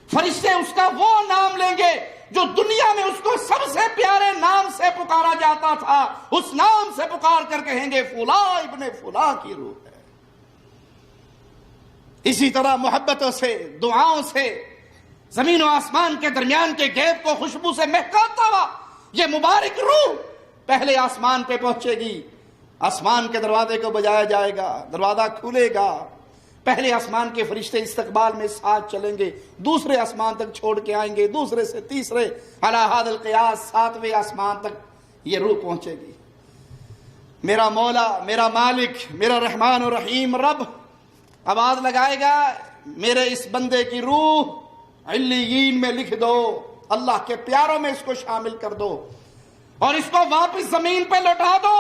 فرشتے اس کا وہ نام لیں گے جو دنیا میں اس کو سب سے پیارے نام سے پکارا جاتا تھا، اس نام سے پکار کر کہیں گے فلاں ابن فلاں کی روح ہے. اسی طرح محبتوں سے، دعاؤں سے زمین و آسمان کے درمیان کے گیپ کو خوشبو سے مہکاتا ہوا یہ مبارک روح پہلے آسمان پہ پہنچے گی. آسمان کے دروازے کو بجایا جائے گا، دروازہ کھلے گا، پہلے آسمان کے فرشتے استقبال میں ساتھ چلیں گے، دوسرے آسمان تک چھوڑ کے آئیں گے، دوسرے سے تیسرے، علی حد القیاس 7ویں آسمان تک یہ روح پہنچے گی. میرا مولا، میرا مالک، میرا رحمان و رحیم رب آواز لگائے گا میرے اس بندے کی روح علیین میں لکھ دو، اللہ کے پیاروں میں اس کو شامل کر دو اور اس کو واپس زمین پہ لوٹا دو.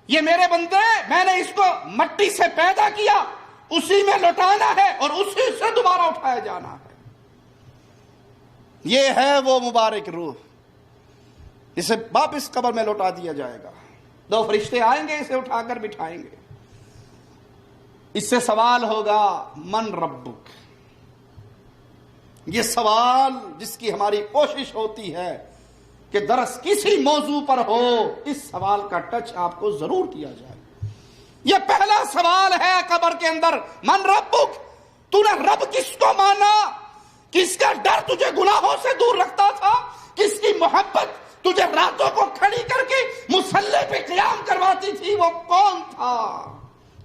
یہ میرے بندے، میں نے اس کو مٹی سے پیدا کیا، اسی میں لوٹانا ہے اور اسی سے دوبارہ اٹھایا جانا ہے. یہ ہے وہ مبارک روح، اسے واپس قبر میں لوٹا دیا جائے گا. 2 فرشتے آئیں گے، اسے اٹھا کر بٹھائیں گے. اس سے سوال ہوگا من ربک. یہ سوال جس کی ہماری کوشش ہوتی ہے کہ درس کسی موضوع پر ہو اس سوال کا ٹچ آپ کو ضرور کیا جائے. یہ پہلا سوال ہے قبر کے اندر، من ربک. تو نے رب کس کو مانا؟ کس کا ڈر تجھے گناہوں سے دور رکھتا تھا؟ کس کی محبت تجھے راتوں کو کھڑی کر کے مصلی پہ قیام کرواتی تھی؟ وہ کون تھا؟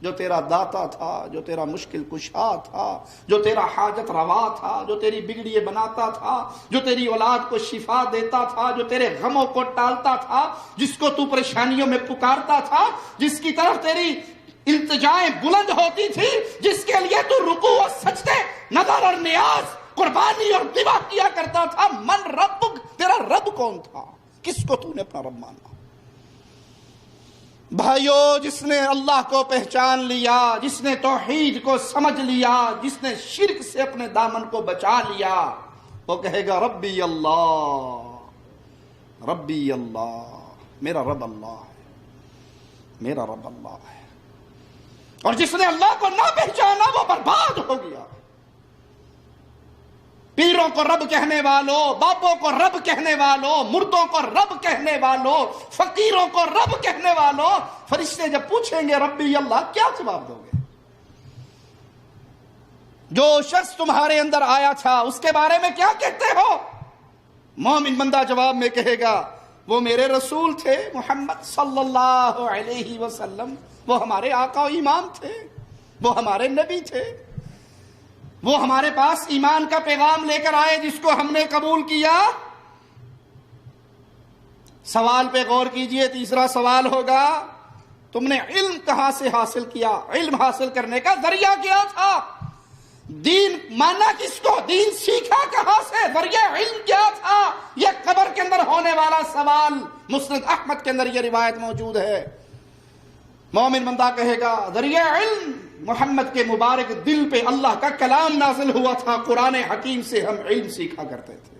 جو تیرا داتا تھا، جو تیرا مشکل کشا تھا، جو تیرا حاجت روا تھا، جو تیری بگڑیے بناتا تھا، جو تیری اولاد کو شفا دیتا تھا، جو تیرے غموں کو ٹالتا تھا، جس کو تو پریشانیوں میں پکارتا تھا، جس کی طرف تیری التجائیں بلند ہوتی تھی، جس کے لیے تو رکوع و سجدے، نظر اور نیاز، قربانی اور ذبح کیا کرتا تھا. من ربک، تیرا رب کون تھا؟ کس کو تو نے اپنا رب مانا؟ بھائیو، جس نے اللہ کو پہچان لیا، جس نے توحید کو سمجھ لیا، جس نے شرک سے اپنے دامن کو بچا لیا، وہ کہے گا ربی اللہ، ربی اللہ، میرا رب اللہ ہے، میرا رب اللہ ہے۔ اور جس نے اللہ کو نہ پہچانا وہ برباد ہو گیا۔ پیروں کو رب کہنے والوں، باپوں کو رب کہنے والوں، مردوں کو رب کہنے والوں، فقیروں کو رب کہنے والوں، فرشتے جب پوچھیں گے ربی اللہ، کیا جواب دو گے؟ جو شخص تمہارے اندر آیا تھا اس کے بارے میں کیا کہتے ہو؟ مومن بندہ جواب میں کہے گا وہ میرے رسول تھے محمد صلی اللہ علیہ وسلم، وہ ہمارے آقا و امام تھے، وہ ہمارے نبی تھے، وہ ہمارے پاس ایمان کا پیغام لے کر آئے جس کو ہم نے قبول کیا۔ سوال پہ غور کیجئے، تیسرا سوال ہوگا تم نے علم کہاں سے حاصل کیا؟ علم حاصل کرنے کا ذریعہ کیا تھا؟ دین مانا کس کو؟ دین سیکھا کہاں سے؟ ذریعہ علم کیا تھا؟ یہ قبر کے اندر ہونے والا سوال مسند احمد کے اندر یہ روایت موجود ہے۔ مومن بندہ کہے گا ذریعہ علم محمد کے مبارک دل پہ اللہ کا کلام نازل ہوا تھا، قرآن حکیم سے ہم علم سیکھا کرتے تھے۔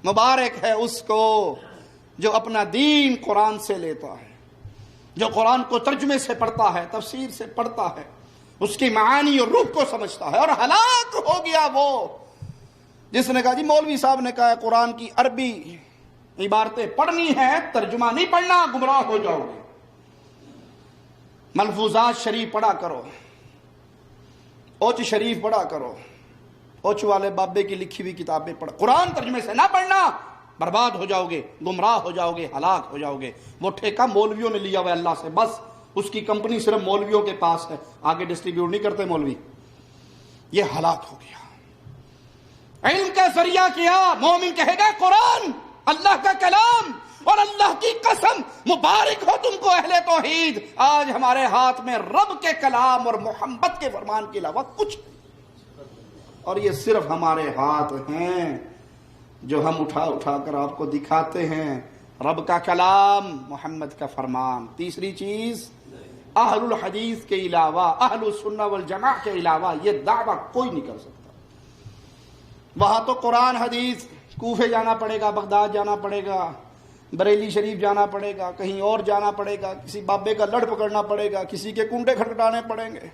مبارک ہے اس کو جو اپنا دین قرآن سے لیتا ہے، جو قرآن کو ترجمے سے پڑھتا ہے، تفسیر سے پڑھتا ہے، اس کی معانی اور روح کو سمجھتا ہے۔ اور ہلاک ہو گیا وہ جس نے کہا جی مولوی صاحب نے کہا ہے قرآن کی عربی عبارتیں پڑھنی ہیں، ترجمہ نہیں پڑھنا، گمراہ ہو جاؤ گے۔ ملفوظات شریف پڑھا کرو، اوچ شریف پڑھا کرو، اوچ والے بابے کی لکھی ہوئی کتابیں پڑھو، قرآن ترجمے سے نہ پڑھنا، برباد ہو جاؤ گے، گمراہ ہو جاؤ گے، ہلاک ہو جاؤ گے۔ وہ ٹھیکہ مولویوں نے لیا ہوا ہے اللہ سے، بس اس کی کمپنی صرف مولویوں کے پاس ہے، آگے ڈسٹریبیوٹ نہیں کرتے مولوی۔ یہ ہلاک ہو گیا۔ علم کا ذریعہ کیا؟ مومن کہے گا قرآن اللہ کا کلام، اور اللہ کی قسم مبارک ہو تم کو اہل توحید، آج ہمارے ہاتھ میں رب کے کلام اور محمد کے فرمان کے علاوہ کچھ نہیں، اور یہ صرف ہمارے ہاتھ ہیں جو ہم اٹھا اٹھا کر آپ کو دکھاتے ہیں، رب کا کلام، محمد کا فرمان۔ تیسری چیز، اہل الحدیث کے علاوہ، اہل السنہ والجماعہ کے علاوہ یہ دعویٰ کوئی نہیں کر سکتا۔ وہاں تو قرآن حدیث، کوفے جانا پڑے گا، بغداد جانا پڑے گا، بریلی شریف جانا پڑے گا، کہیں اور جانا پڑے گا، کسی بابے کا لڑ پکڑنا پڑے گا، کسی کے کنڈے کھٹکھٹانے پڑیں گے،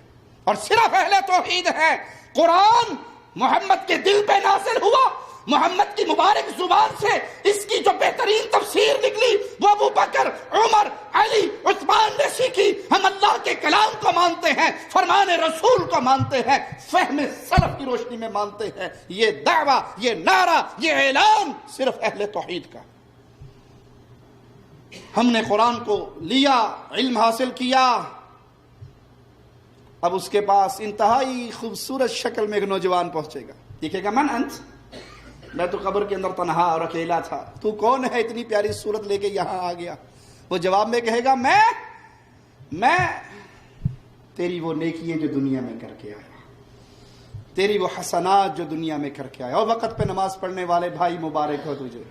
اور صرف اہل توحید ہے۔ قرآن محمد کے دل پہ نازل ہوا، محمد کی مبارک زبان سے اس کی جو بہترین تفسیر نکلی وہ ابو بکر، عمر، علی، عثمان نے سیکھی۔ ہم اللہ کے کلام کو مانتے ہیں، فرمان رسول کو مانتے ہیں، فہم سلف کی روشنی میں مانتے ہیں۔ یہ دعویٰ، یہ نعرہ، یہ اعلان صرف اہل توحید کا۔ ہم نے قرآن کو لیا، علم حاصل کیا، اب اس کے پاس انتہائی خوبصورت شکل میں ایک نوجوان پہنچے گا، دیکھے گا من انت، میں تو قبر کے اندر تنہا اور اکیلا تھا، تو کون ہے اتنی پیاری صورت لے کے یہاں آ گیا؟ وہ جواب میں کہے گا میں تیری وہ نیکیاں جو دنیا میں کر کے آیا، تیری وہ حسنات جو دنیا میں کر کے آیا، اور وقت پہ نماز پڑھنے والے بھائی مبارک ہو تجھے،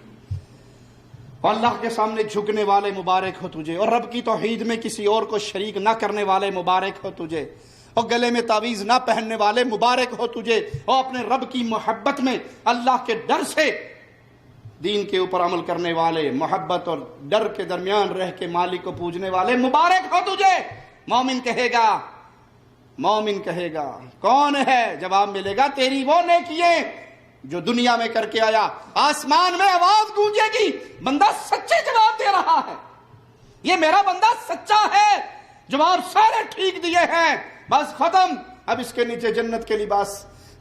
اور اللہ کے سامنے جھکنے والے مبارک ہو تجھے، اور رب کی توحید میں کسی اور کو شریک نہ کرنے والے مبارک ہو تجھے، اور گلے میں تعویذ نہ پہننے والے مبارک ہو تجھے، اور اپنے رب کی محبت میں اللہ کے ڈر سے دین کے اوپر عمل کرنے والے، محبت اور ڈر کے درمیان رہ کے مالک کو پوجنے والے مبارک ہو تجھے۔ مومن کہے گا کون ہے؟ جواب ملے گا تیری وہ نیکیاں جو دنیا میں کر کے آیا۔ آسمان میں آواز گونجے گی، بندہ سچے جواب دے رہا ہے، یہ میرا بندہ سچا ہے، جواب سارے ٹھیک دیے ہیں، بس ختم۔ اب اس کے نیچے جنت کے لباس،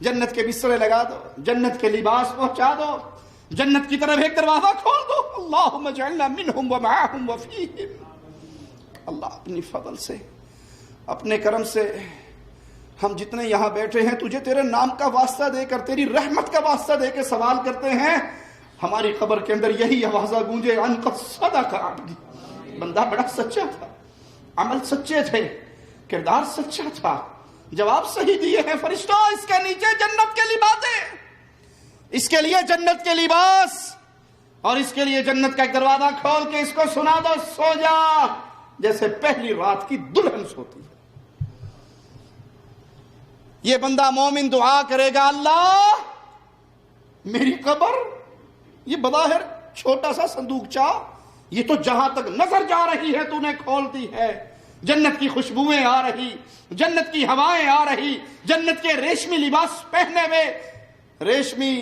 جنت کے بسترے لگا دو، جنت کے لباس پہنچا دو، جنت کی طرف ایک دروازہ کھول دو، اللہم اجعلنا منہم ومعہم وفیہم۔ اللہ اپنی فضل سے، اپنے کرم سے ہم جتنے یہاں بیٹھے ہیں تجھے تیرے نام کا واسطہ دے کر، تیری رحمت کا واسطہ دے کے سوال کرتے ہیں، ہماری قبر کے اندر یہی آوازہ گونجے، ان قد صدق عبدی، بندہ بڑا سچا تھا، عمل سچے تھے، کردار سچا تھا، جواب صحیح دیے ہیں۔ فرشتوں اس کے نیچے جنت کے لباسیں، اس کے لیے جنت کے لباس، اور اس کے لیے جنت کا ایک دروازہ کھول کے اس کو سنا دو، سو جا جیسے پہلی رات کی دلہن سوتی ہے۔ یہ بندہ مومن دعا کرے گا، اللہ میری قبر یہ بظاہر چھوٹا سا صندوقچہ، یہ تو جہاں تک نظر جا رہی ہے تو نے کھول دی ہے، جنت کی خوشبوئیں آ رہی، جنت کی ہوائیں آ رہی، جنت کے ریشمی لباس پہنے ہوئے، ریشمی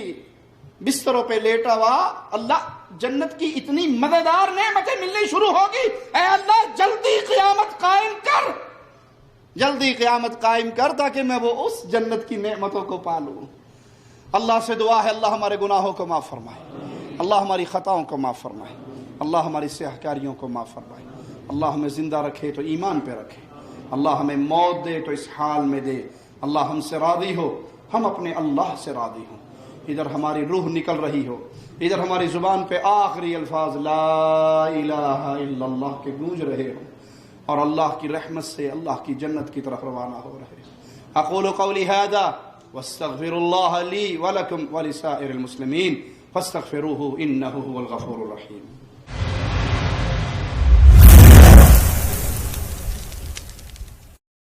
بستروں پہ لیٹا ہوا، اللہ جنت کی اتنی مزیدار نعمتیں ملنی شروع ہوگی، اے اللہ جلدی قیامت قائم کر، جلدی قیامت قائم کر تاکہ میں وہ اس جنت کی نعمتوں کو پالوں۔ اللہ سے دعا ہے اللہ ہمارے گناہوں کو معاف فرمائے، اللہ ہماری خطاؤں کو معاف فرمائے، اللہ ہماری سیاہکاریوں کو معاف فرمائے، اللہ ہمیں زندہ رکھے تو ایمان پہ رکھے، اللہ ہمیں موت دے تو اس حال میں دے، اللہ ہم سے راضی ہو، ہم اپنے اللہ سے راضی ہوں، ادھر ہماری روح نکل رہی ہو، ادھر ہماری زبان پہ آخری الفاظ لا الہ الا اللہ کے گونج رہے ہو، اور اللہ کی رحمت سے اللہ کی جنت کی طرف روانہ ہو رہے ہو۔ اقول قولی ھذا واستغفر اللہ لی ولکم ولسائر المسلمین فاستغفروہ انہ هو الغفور الرحیم۔